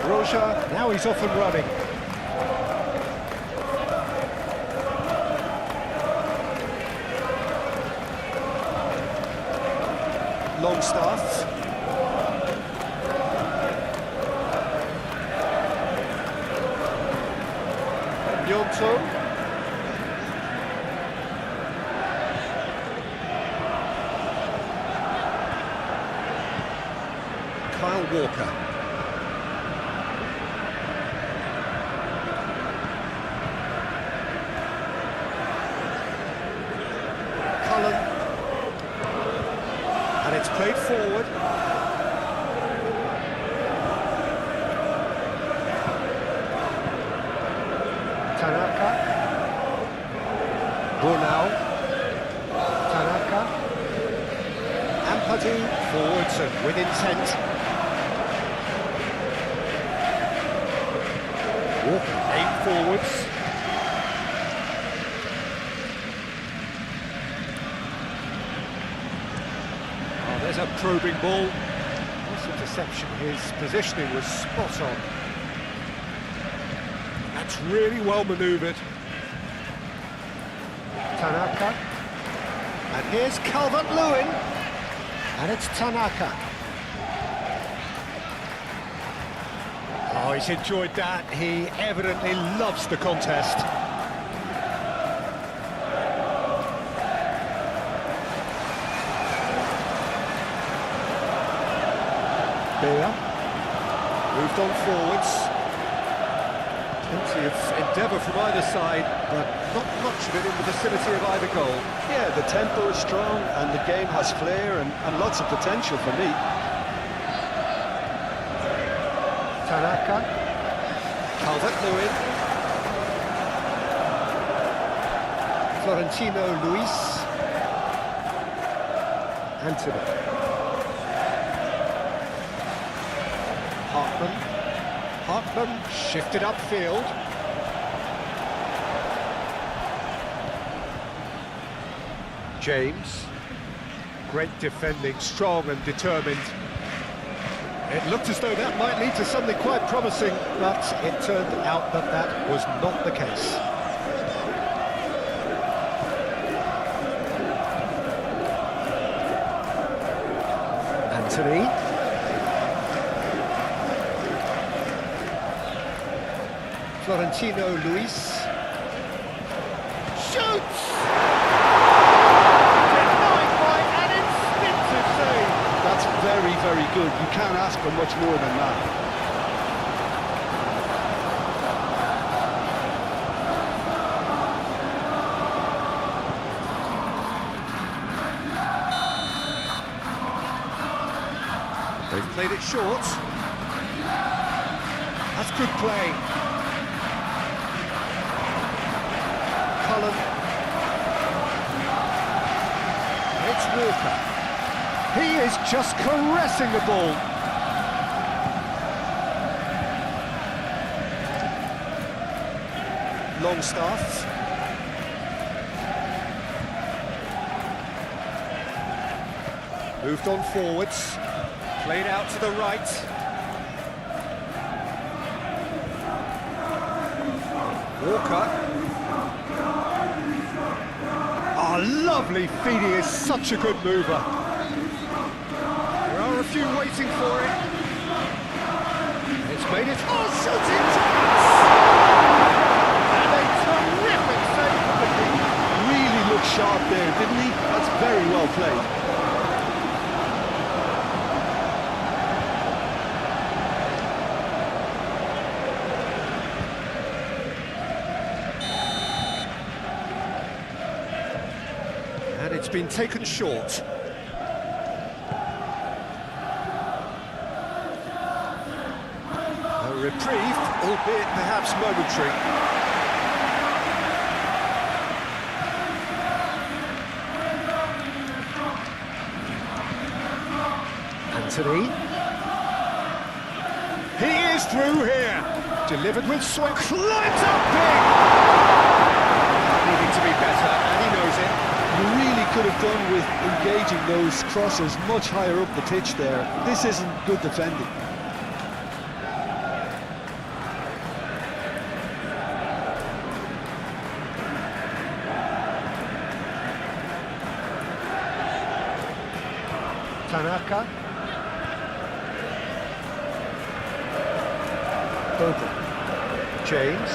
Roja, now he's off and running. Longstaff. Yonto. Kyle Walker. And it's played forward. Tanaka. Brunel. Tanaka. Ampadu forwards and with intent. Walker aimed forwards. There's a probing ball. Nice interception. His positioning was spot on. That's really well manoeuvred. Tanaka. And here's Calvert-Lewin. And it's Tanaka. Oh, he's enjoyed that. He evidently loves the contest. Fera moved on forwards. Plenty of endeavour from either side, but not much of it in the vicinity of either goal.
Yeah, the tempo is strong and the game has flair and lots of potential for me.
Tanaka. Calvert-Lewin. Florentino Luis. Anthony. Hartman shifted upfield. James. Great defending, strong and determined. It looked as though that might lead to something quite promising, but it turned out that that was not the case. Anthony. Florentino Luis shoots! Denied by an instinctive save.
That's very, very good. You can't ask for much more than that.
They've played it short. That's good play. It's Walker. He is just caressing the ball. Longstaff. Moved on forwards. Played out to the right. Walker. Oh, lovely feed. He is such a good mover. There are a few waiting for it. It's made it. Oh, shooting chance! And a terrific save from the keeper.
Really looked sharp there, didn't he? That's very well played.
And it's been taken short. A reprieve, albeit perhaps momentary. Anthony. He is through here. Delivered with sweat. Climbs up big! Needing to be better, and he knows it.
You really could have done with engaging those crosses much higher up the pitch there. This isn't good defending.
Tanaka. Bogle. James.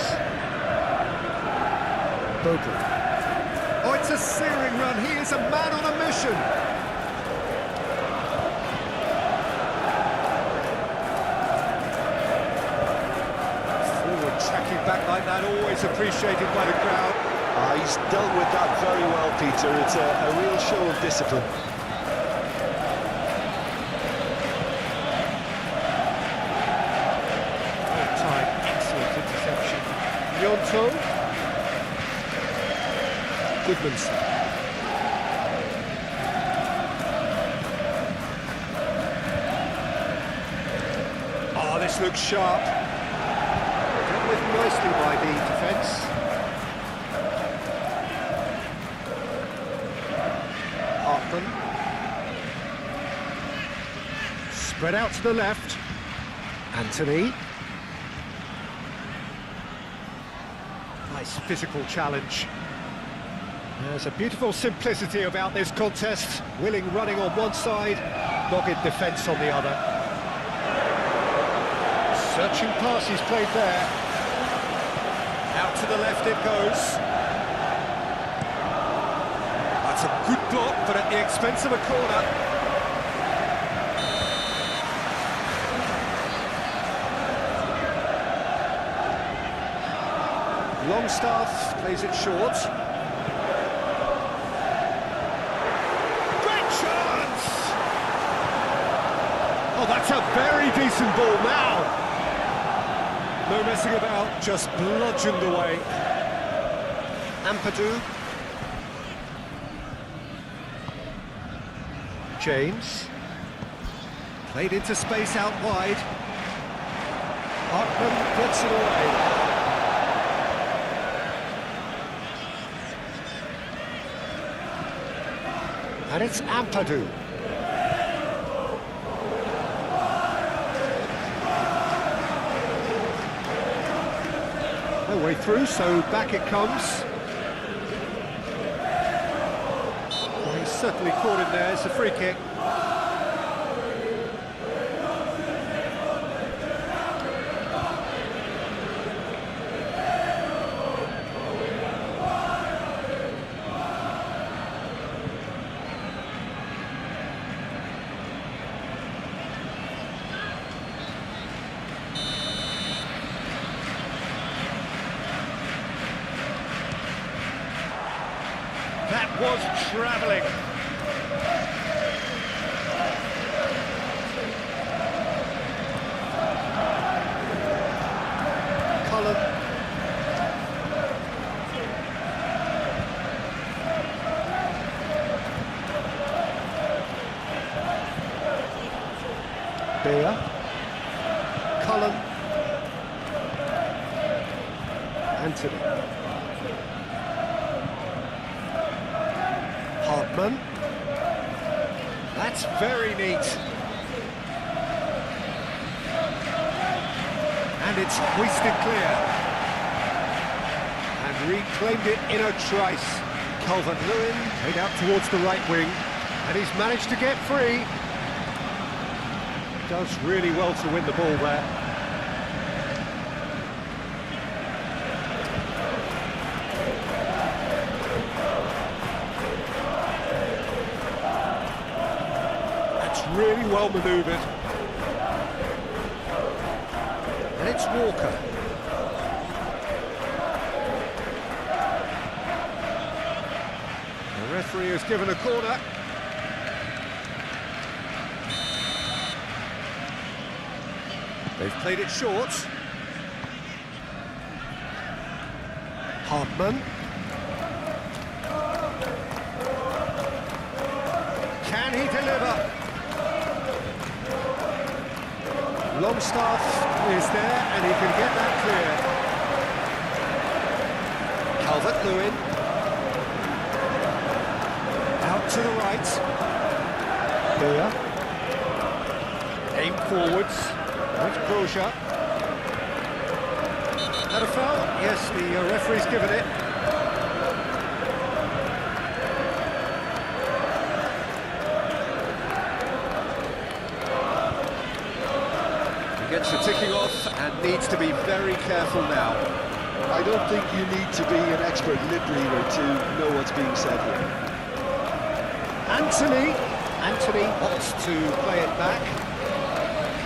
Bogle. Oh, it's a searing run. He is a man on a mission. Forward tracking back like that, always appreciated by the crowd.
He's dealt with that very well, Peter. It's a real show of discipline.
Time, excellent interception. Yonto. Goodmanson. Oh, this looks sharp. Dealt with nicely by the defence. Hartman. Spread out to the left. Anthony. Nice physical challenge. There's a beautiful simplicity about this contest. Willing running on one side, dogged defence on the other. Searching passes played there. Out to the left it goes. That's a good block, but at the expense of a corner. Longstaff plays it short. Oh, that's a very decent ball now. No messing about, just bludgeoned away. Ampadu. James. Played into space out wide. Hartman gets it away. And it's Ampadu. No way through, so back it comes. Well, he's certainly caught in there. It's a free kick. That was travelling. Cullen. Beer. Cullen. Anthony. Hardman. That's very neat. And it's hoisted clear. And reclaimed it in a trice. Calvert-Lewin played out towards the right wing. And he's managed to get free. Does really well to win the ball there. Really well manoeuvred. And it's Walker. The referee has given a corner. They've played it short. Hardman. Can he deliver? Longstaff is there, and he can get that clear. Calvert-Lewin. Out to the right. Fera. Aim forwards. That's Broja. That a foul? Yes, the referee's given it. Gets the ticking off and needs to be very careful now.
I don't think you need to be an expert lip reader to know what's being said here.
Anthony wants to play it back.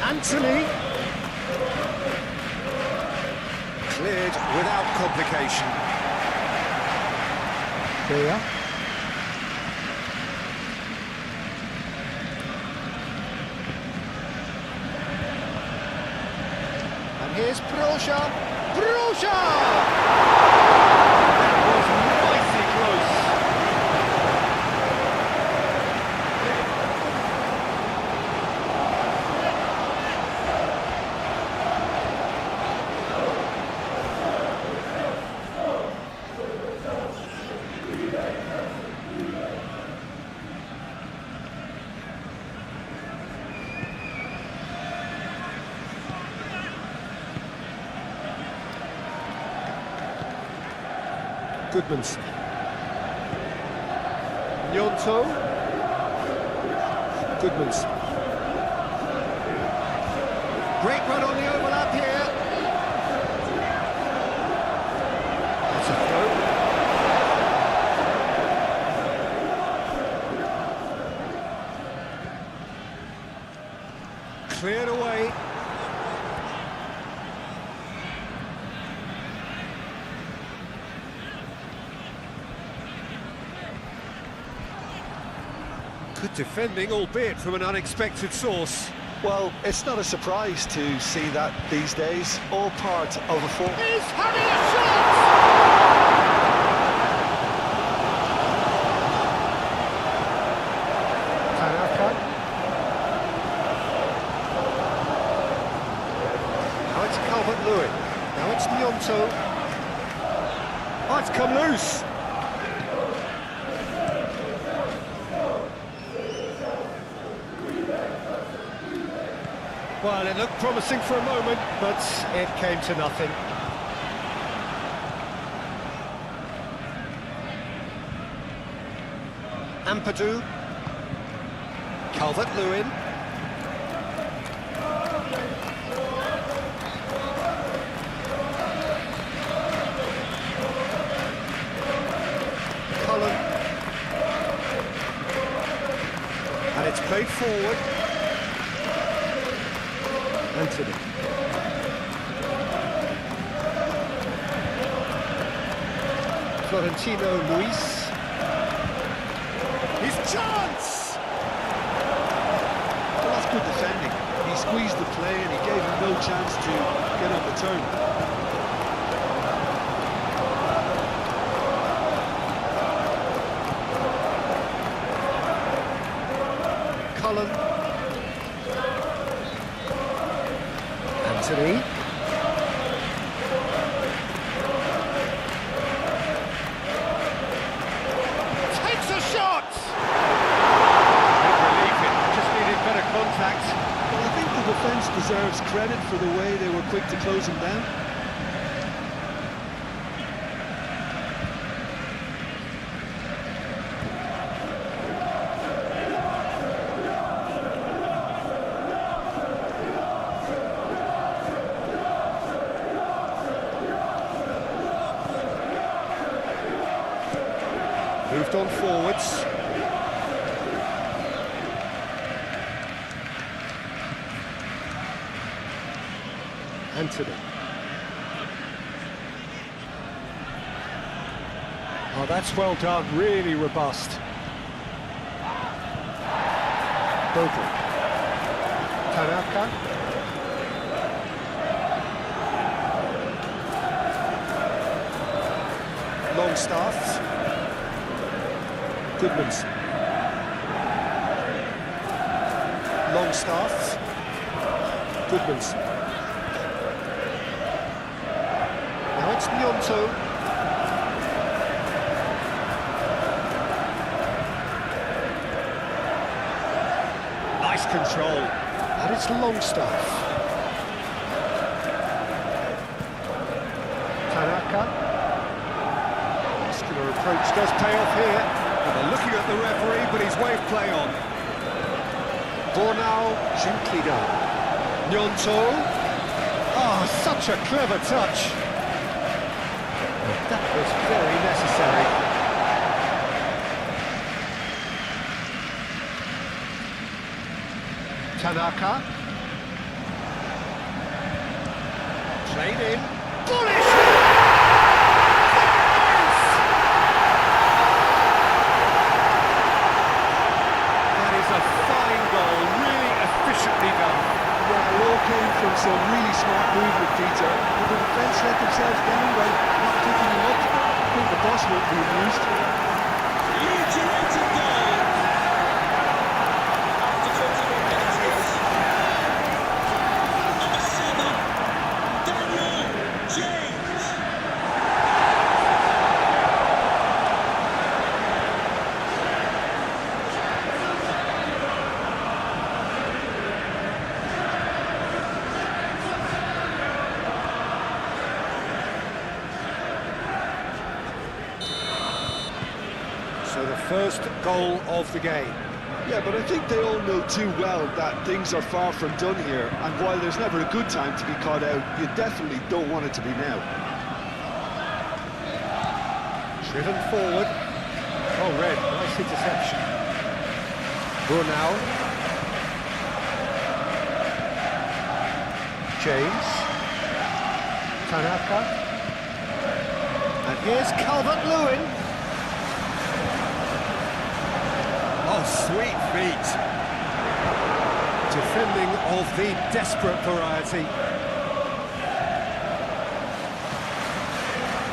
Anthony. Cleared without complication. Fera. Here's Broja. Broja! That was nicely close. Goodmanson. Gnonto. Goodmanson. Great run on the overlap here. That's a throw. Cleared away. Good defending, albeit from an unexpected source.
Well, it's not a surprise to see that these days. All part of a form.
He's having a shot! Tanaka. Now it's Calvert-Lewin. Now it's Gnonto. Oh, it's come loose. Well, it looked promising for a moment, but it came to nothing. Ampadu. Calvert-Lewin. Cullen. And it's played forward. Anthony. Florentino Luis. His chance!
Well, that's good defending. He squeezed the play and he gave him no chance to get on the turn.
Cullen. Anthony. Takes a shot!
defence deserves credit for the way they were quick to close him down.
Moved on forwards. Anthony. Oh, that's well done, really robust. Bogle. Tanaka. Longstaff. Goodmanson. Longstaff. Goodmanson. Now it's Nyonto. Nice control. And it's Longstaff. Tanaka. Muscular approach does pay off here. Well, they're looking at the referee, but he's waved play on. Bornau, gently done. Nyonto. Oh, such a clever touch. That was very necessary. Tanaka. Played in. Bullish!
From some really smart movement, Peter, but the defence let themselves down by not picking him up. I think the boss won't be amused.
Reiterated goal. After 21 minutes hits. Number 7, Daniel James.
So the first goal of the game.
Yeah, but I think they all know too well that things are far from done here, and while there's never a good time to be caught out, you definitely don't want it to be now.
Driven forward. Oh, red, nice interception. Brunel. James. Tanaka. And here's Calvert-Lewin. Oh, sweet feet. Defending of the desperate variety.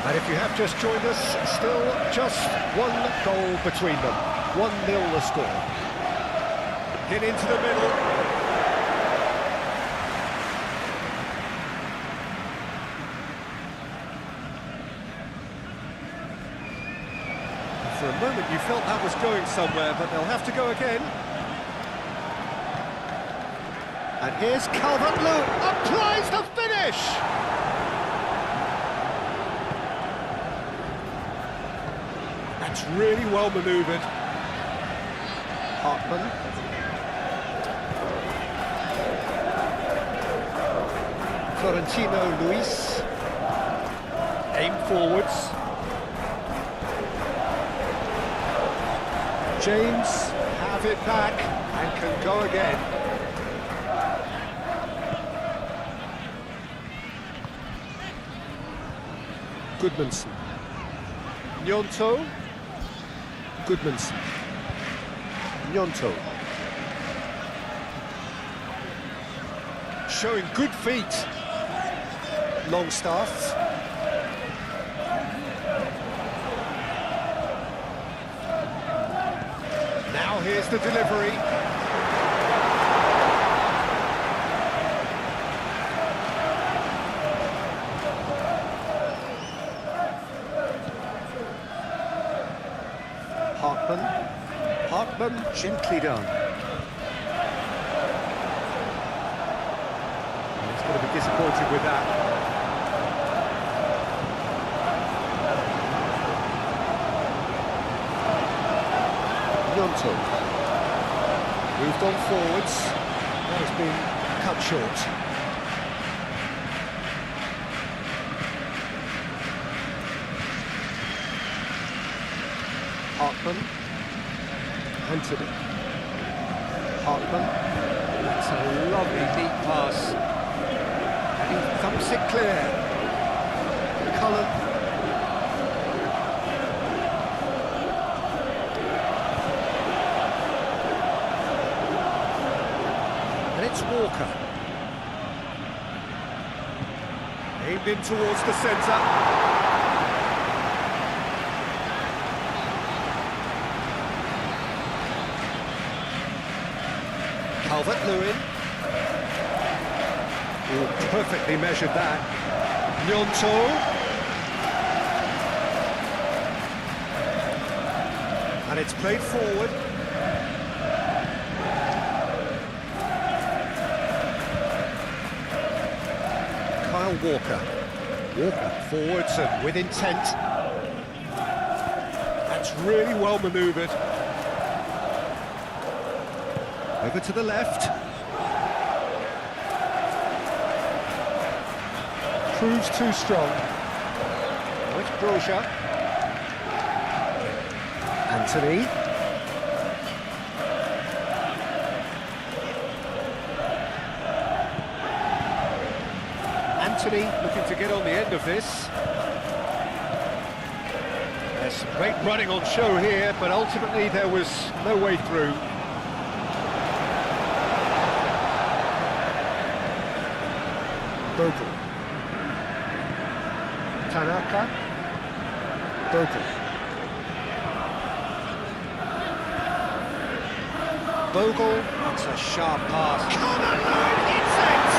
And if you have just joined us, still just one goal between them. 1-0 the score. Hit into the middle. For a moment you felt that was going somewhere, but they'll have to go again. And here's Calvert-Lewin, applies the finish! That's really well manoeuvred. Hartman. Florentino Luis. Aim forwards. James have it back and can go again. Goodmanson. Nyonto. Goodmanson. Nyonto. Showing good feet. Longstaff. Now here's the delivery. Hartman gently done. disappointed with that. Gnonto. Moved on forwards. That has been cut short. Hartman. Anthony. Hartman. That's a lovely deep pass. And he thumps it clear. Cullen. And it's Walker. Aimed in towards the centre. Calvert-Lewin. Oh, perfectly measured that. Gnonto. And it's played forward. Kyle Walker. Walker forwards and with intent. That's really well manoeuvred. Over to the left. Proves too strong. With Broja. Anthony. Anthony looking to get on the end of this. There's some great running on show here, but ultimately there was no way through. Bogle. Tanaka. Bogle. Bogle. That's a sharp pass. Come on, hits it!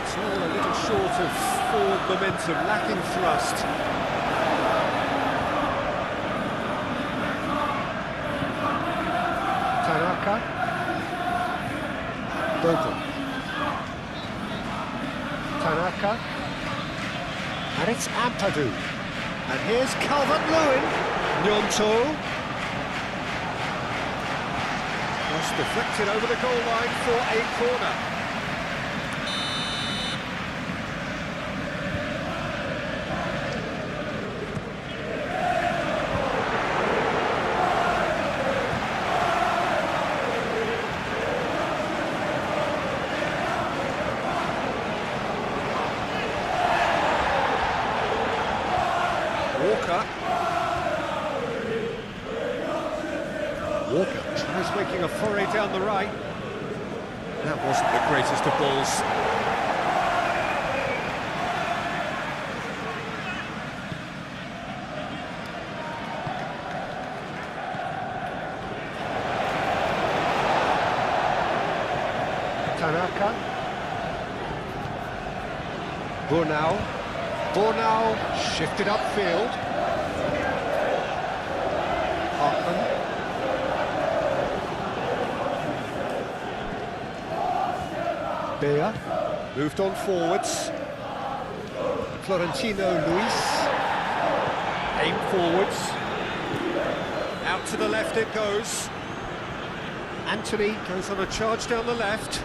It's all a little short of forward momentum, lacking thrust. Tanaka. Bogle. Tanaka. And it's Ampadu. And here's Calvert-Lewin. Gnonto. Was deflected over the goal line for a corner. Walker tries making a foray down the right. That wasn't the greatest of balls. Tanaka. Bornau shifted upfield. Hartman. Bea moved on forwards. Florentino Luis. Aim forwards. Out to the left it goes. Anthony goes on a charge down the left.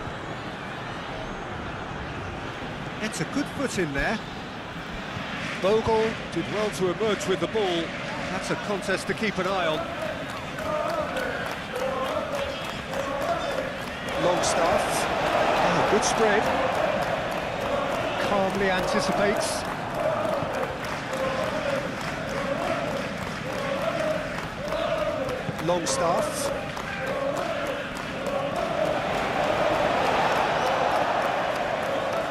It's a good foot in there. Bogle did well to emerge with the ball. That's a contest to keep an eye on. Longstaff. Oh, good spread. Calmly anticipates. Longstaff.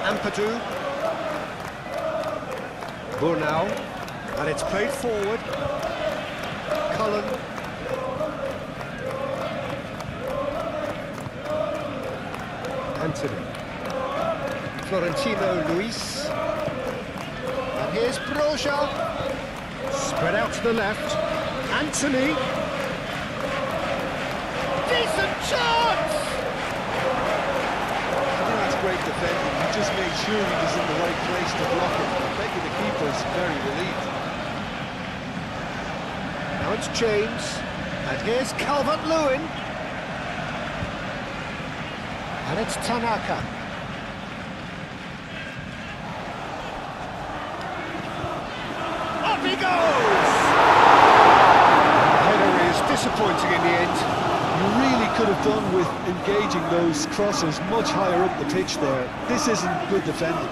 Ampadu. Bornau. And it's played forward. Cullen. Anthony. Florentino Luis. And here's Broja. Spread out to the left. Anthony. Decent chance!
I think that's great defending. He just made sure he was in the right place to block it. I bet you the keeper's very relieved.
Now it's James, and here's Calvert-Lewin. And it's Tanaka. Up he goes! The header is disappointing in the end.
You really could have done with engaging those crosses much higher up the pitch there. This isn't good defending.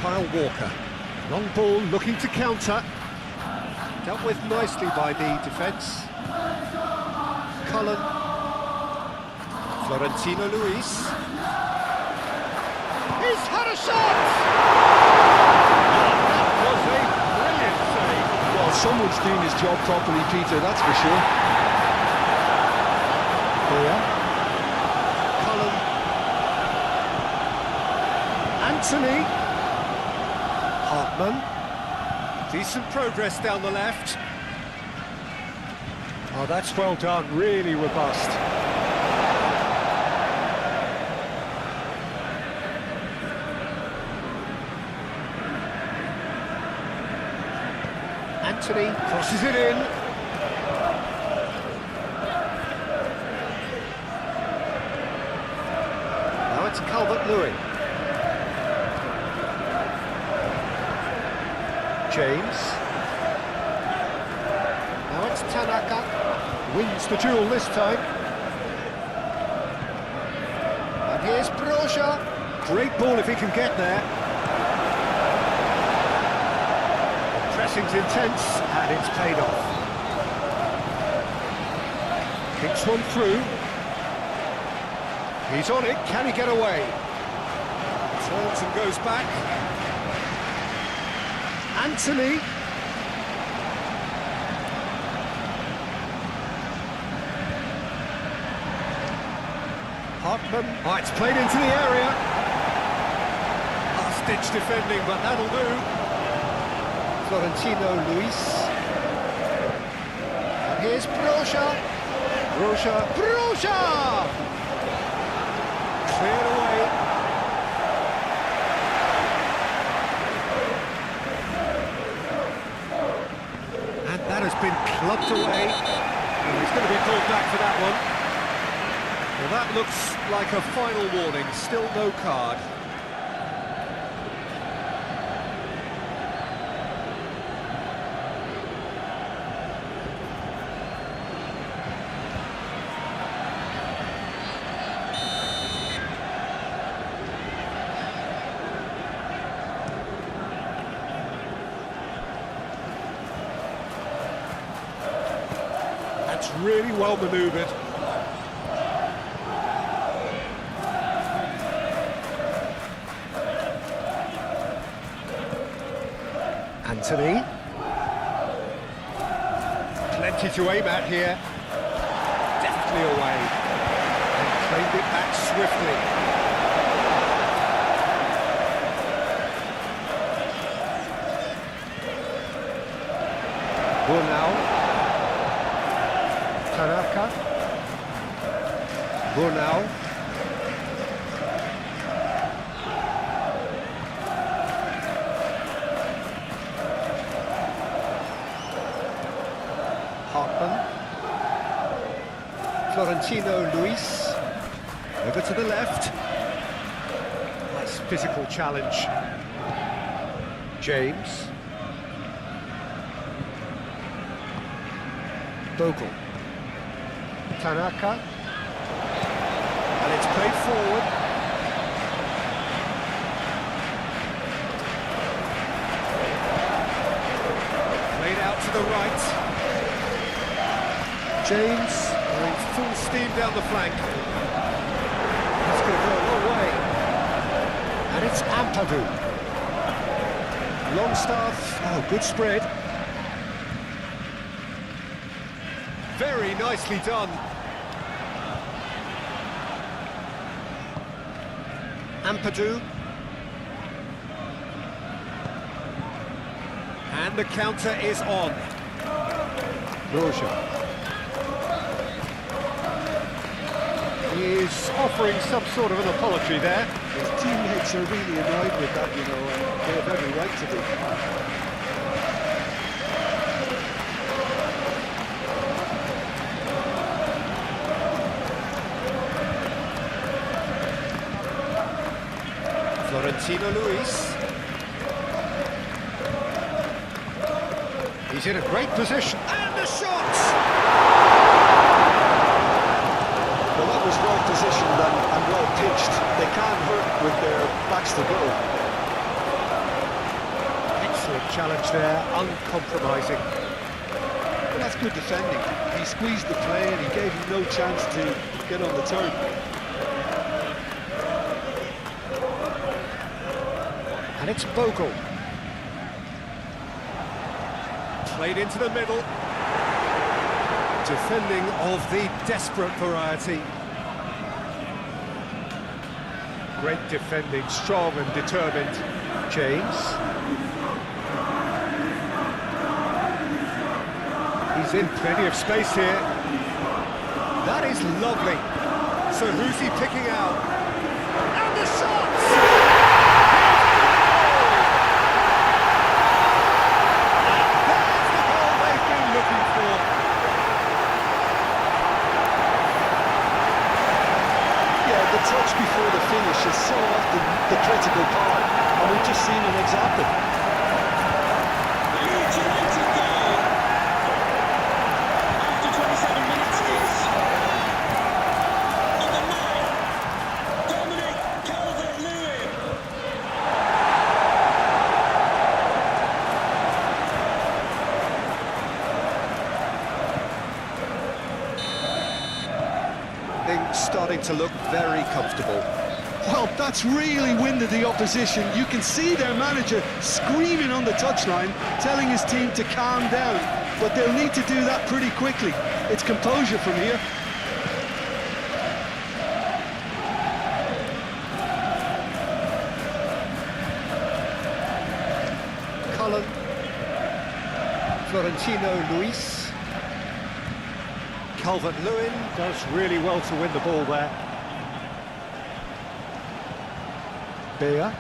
Kyle Walker. Long ball looking to counter. Dealt with nicely by the defence. Cullen. Florentino Luis. He's had a shot! That was a brilliant save.
Well, someone's doing his job properly, Peter, that's for sure.
Fera. Cullen. Anthony. Hartman. Decent progress down the left. Oh, that's well done, really robust. Anthony crosses it in. Now it's Calvert-Lewin. James. Now it's Tanaka. Wins the duel this time. And here's Broja. Great ball if he can get there. The pressing's intense and it's paid off. Kicks one through. He's on it. Can he get away? Turns and goes back. Anthony. Hartman. Oh, it's played into the area. Last-ditch defending, but that'll do. Florentino Luis. And here's Broja. Broja! Cleared away. That has been clubbed away. And he's going to be pulled back for that one. Well, that looks like a final warning. Still no card. That's really well manoeuvred. Anthony. Plenty to aim at here. Deftly away. And claimed it back swiftly. Burnley. Tanaka. Burnley. Hartman. Florentino Luis. Over to the left. Nice physical challenge. James. Bogle. Tanaka. And it's played forward. Played out to the right. James going full steam down the flank. That's going to go a long way. And it's Amp. Ampadu. Longstaff, oh, good spread. Very nicely done. Ampadu. And the counter is on. Roja. He's offering some sort of an apology there.
His teammates are really annoyed with that, you know, and they have every right to be.
Florentino Luis. He's in a great position. And the shot!
Well, that was well positioned and well pitched. They can't hurt with their backs to goal.
Excellent challenge there, uncompromising.
Well, that's good defending. He squeezed the play and he gave him no chance to get on the turn.
And it's Bogle. Played into the middle. Defending of the desperate variety. Great defending, strong and determined. James. He's in plenty of space here. That is lovely. So who's he picking out? And the shots!
The touch before the finish is so often the critical part, and we've just seen an example.
The United goal after 27 minutes is number 9, Dominic Calvert-Lewin.
Things starting to look very comfortable.
Well, that's really winded the opposition. You can see their manager screaming on the touchline, telling his team to calm down, but they'll need to do that pretty quickly. It's composure from here.
Cullen. Florentino Luis. Calvert-Lewin does really well to win the ball there. Bea.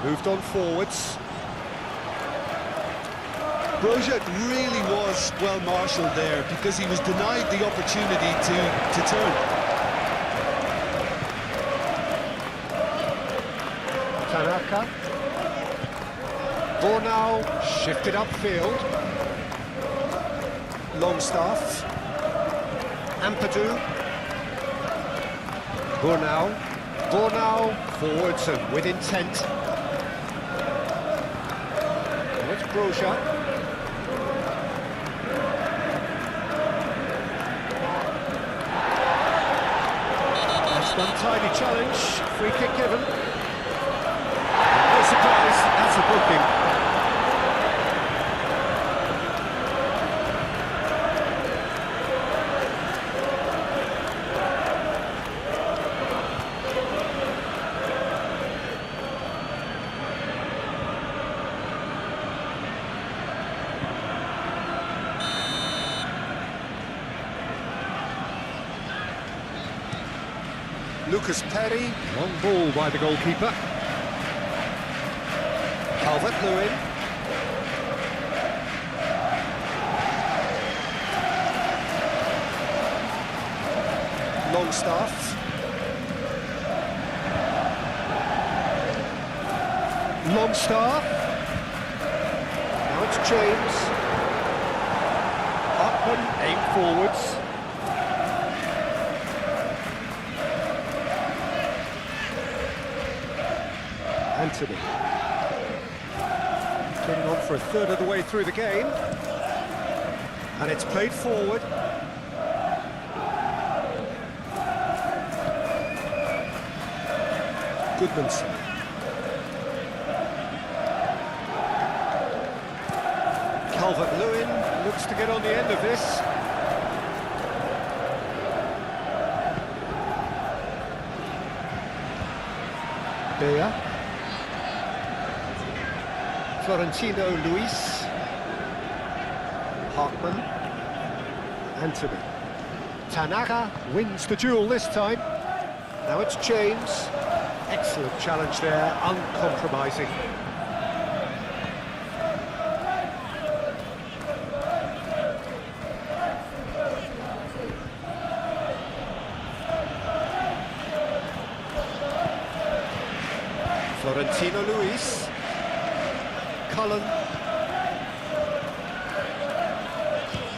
Moved on forwards.
Broja really was well marshalled there because he was denied the opportunity to turn.
Tanaka. Bornau shifted upfield. Longstaff. Ampadu. Bornau forwards and with intent. Now it's Broja. That's an untidy challenge. Free kick given. No surprise, that's a booking. Lucas Perry, long ball by the goalkeeper. Calvert-Lewin. Longstaff. Longstaff. Now it's James. Up and aim forwards. Anthony. Turning on for a third of the way through the game. And it's played forward. Goodmanson. Calvert-Lewin looks to get on the end of this. Bea. Florentino Luis. Hartman. Anthony. Tanaka wins the duel this time. Now it's James. Excellent challenge there, uncompromising. Florentino Luis. Cullen.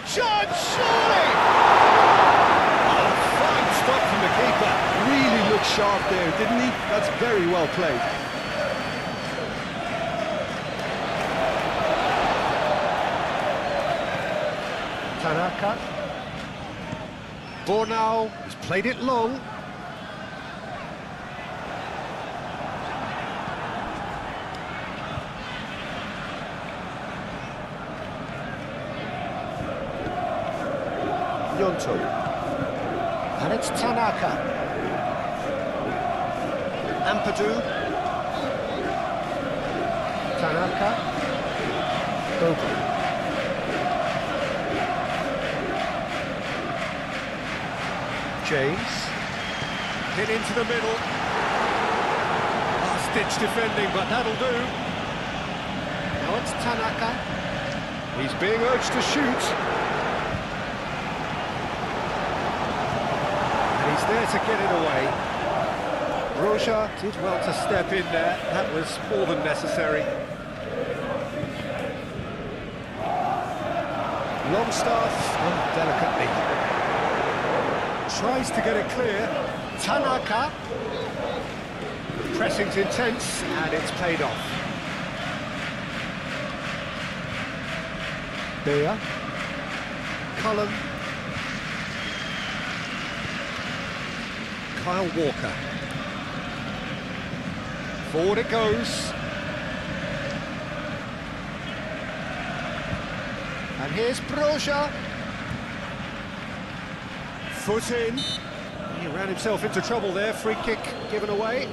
Shot, surely!
Oh, fine stop from the keeper. Really looked sharp there, didn't he? That's very well played.
Tanaka. Bornau has played it long. Yonto. And it's Tanaka. Ampadu. Tanaka. Bogle. James. Hit into the middle. Last-ditch defending, but that'll do. Now it's Tanaka. He's being urged to shoot. He's there to get it away. Roja did well to step in there. That was more than necessary. Longstaff, delicately. Tries to get it clear. Tanaka. Pressing's intense, and it's paid off. Bea. Cullen. Kyle Walker. Forward it goes. And here's Broja. Foot in. He ran himself into trouble there. Free kick given away.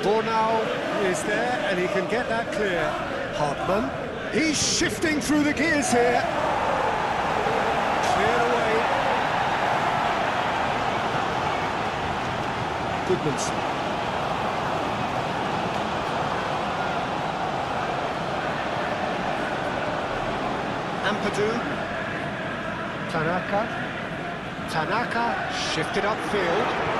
Bornau is there, and he can get that clear. Hartman, he's shifting through the gears here. Cleared away. Goodmanson. Ampadu. Tanaka. Tanaka shifted upfield.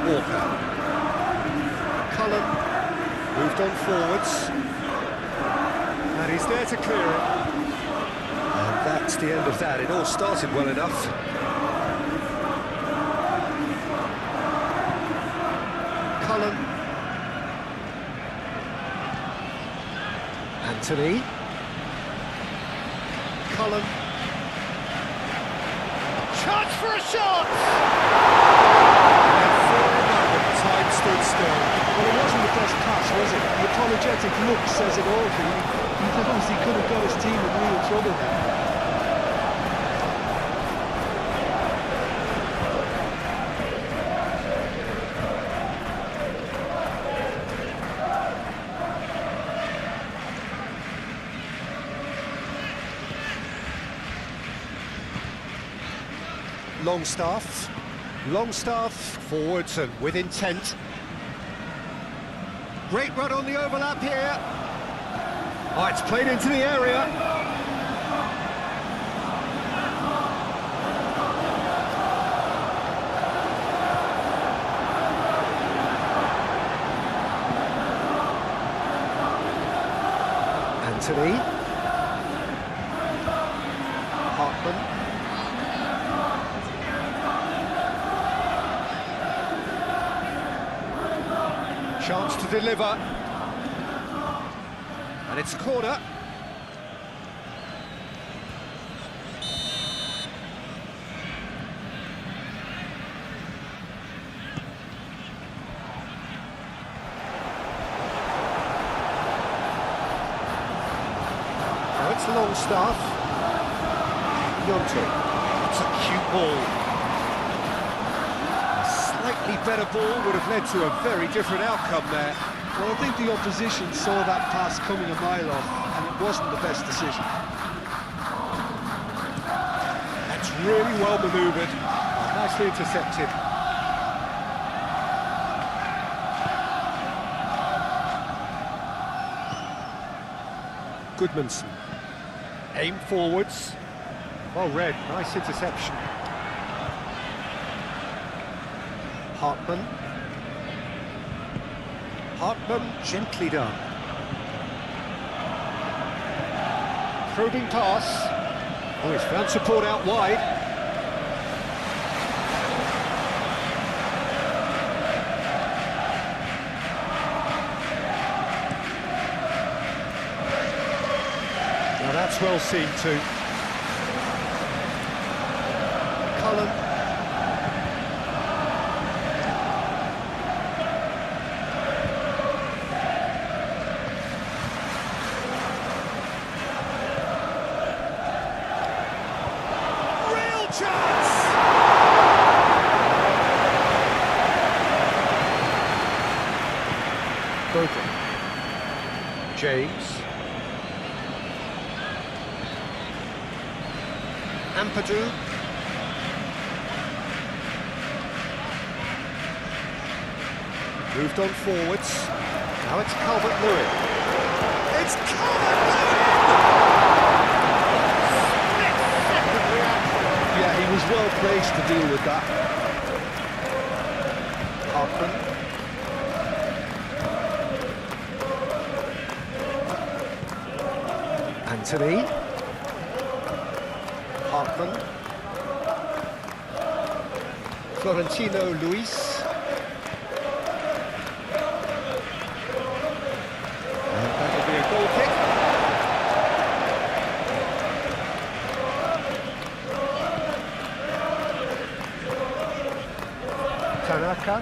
Walker. Cullen moved on forwards. And he's there to clear it. And that's the end of that. It all started well enough. Cullen. Anthony. Cullen. Chance for a shot! Time stood still.
Well, it wasn't the best pass, was it? The apologetic look says it all for you. He obviously could have got his team in real trouble there.
Longstaff forwards and with intent. Great run on the overlap here. Oh, it's played into the area. Anthony. Hartman. Chance to deliver. And it's a corner. Now it's Longstaff. Yonto. It's a cute ball. A slightly better ball would have led to a very different outcome there.
Well, I think the opposition saw that pass coming a mile off, and it wasn't the best decision.
That's really well manoeuvred. Nicely intercepted. Goodmanson. Aim forwards. Well read, nice interception. Hartman. Hartman, gently done. Probing pass. Oh, he's found support out wide. Now that's well seen too. Cullen. Real chance! Broken. James. Ampadu. Moved on forwards. Now it's Calvert-Lewin. It's Calvert-Lewin! Split-second reaction.
Yeah, he was well placed to deal with that.
Hartman. Anthony. Hartman. Florentino Luis. And that'll be a goal kick. Tanaka.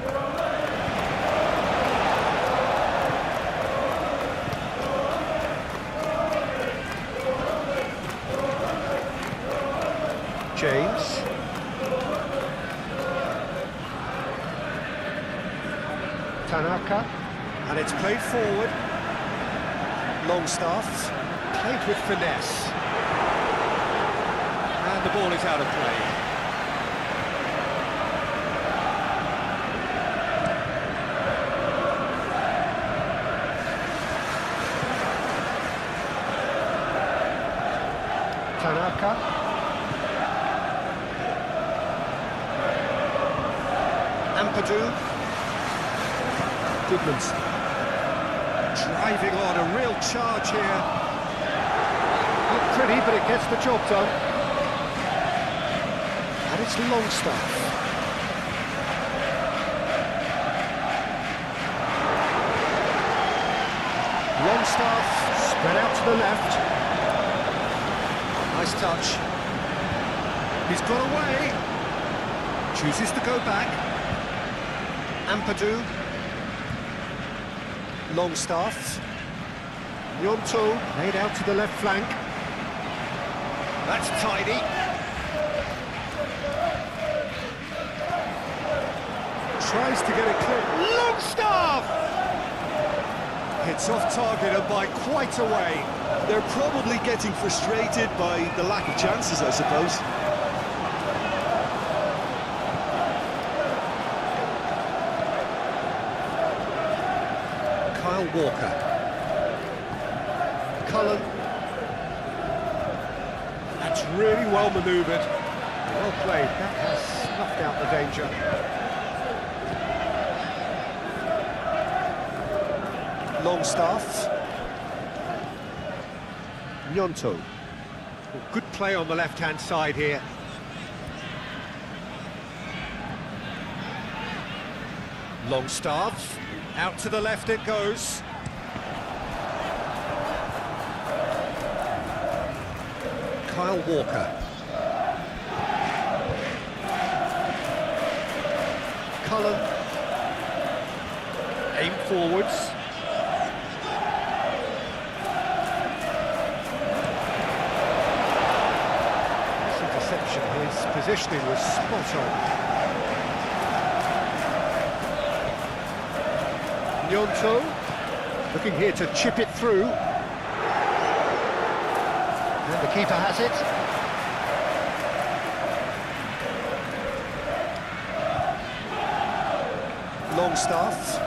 James. Tanaka. And it's played forward. Longstaff. Played with finesse. And the ball is out of play. Tanaka. Ampadu. Goodmanson. Driving on, a real charge here. Not pretty, but it gets the job done. And it's Longstaff. Longstaff, spread out to the left. Nice touch. He's got away. Chooses to go back. Ampadu. Longstaff. Yonto laid out to the left flank. That's tidy. Tries to get it clear. Longstaff! Hits off target and by quite a way.
They're probably getting frustrated by the lack of chances, I suppose.
Kyle Walker. Cullen. That's really well manoeuvred. Well played. That has snuffed out the danger. Longstaff. Nyonto. Well, good play on the left-hand side here. Longstaff, out to the left it goes. Kyle Walker. Cullen. Aim forwards. This interception, his positioning was spot on. Nyonto, looking here to chip it through. And the keeper has it. Longstaff.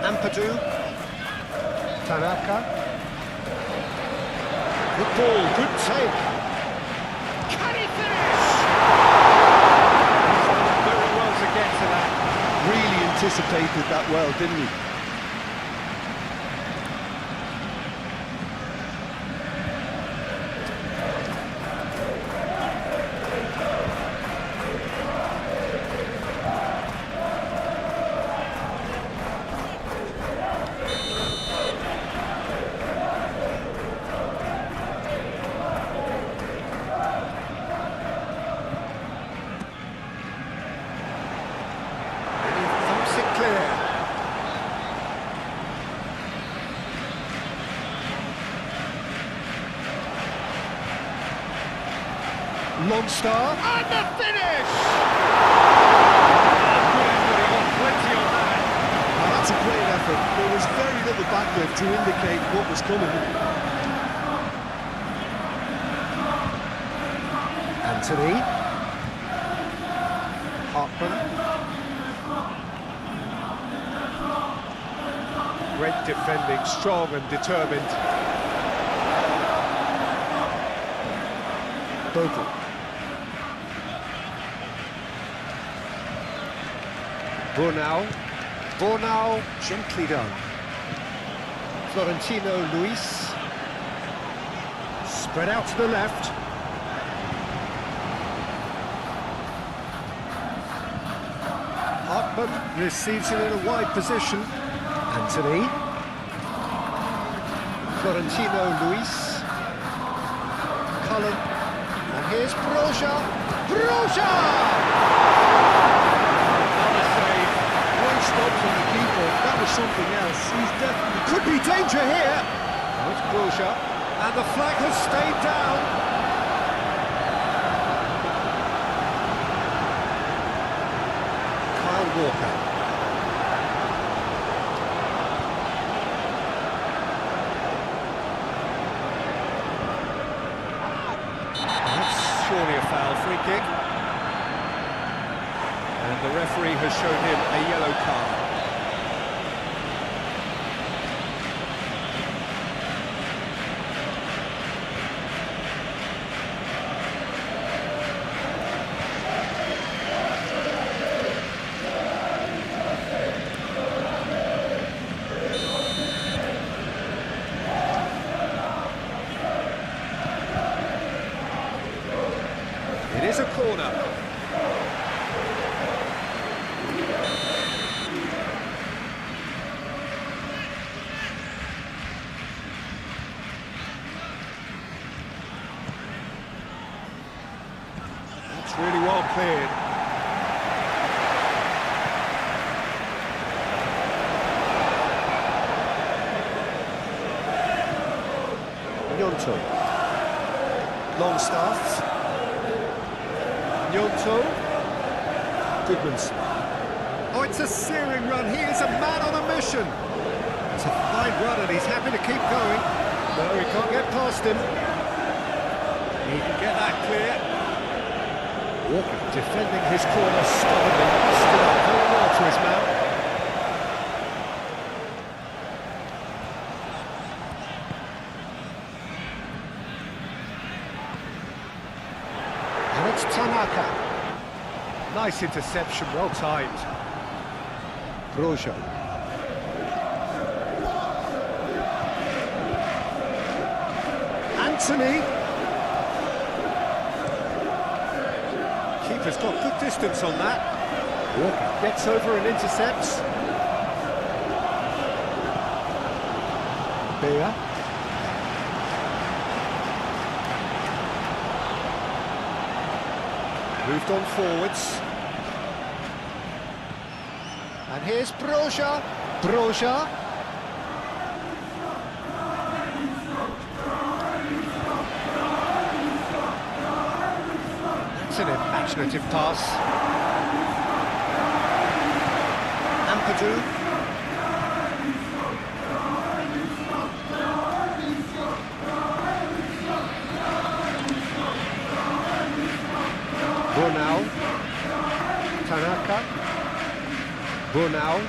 Ampadu. Tanaka. Good ball, good take. Can he finish? Very well to get to that.
Really anticipated that well, didn't he?
Longstaff, and the finish! Plenty on that.
Now, that's a great effort. There was very little backlift to indicate what was coming.
Anthony. Hartman. Great defending, strong and determined. Bogle. Bornau, gently done. Florentino Luis. Spread out to the left. Hartman receives it in a wide position. Anthony. Florentino Luis. Cullen. And here's Broja!
Stop from the keeper, that was something else. He's definitely...
Could be danger here! Oh, it's Broja, and the flag has stayed down. Kyle Walker. That's surely a foul, free kick. And the referee has shown him a yellow card. It is a corner. Really well cleared. Nyonto. Longstaff. Nyonto. Goodmanson. Oh, it's a searing run. He is a man on a mission. It's a fine run and he's happy to keep going. No, he can't get past him. He can get that clear. Walker defending his corner stubbornly, stood up very well to his man. And it's Tanaka. Nice interception, well timed. Broja. Anthony. Keeper's got good distance on that. Walker gets over and intercepts. Fera. Moved on forwards. And here's Broja. Broja. That's an imaginative pass. Ampadu. Brunel. Tanaka. Brunel.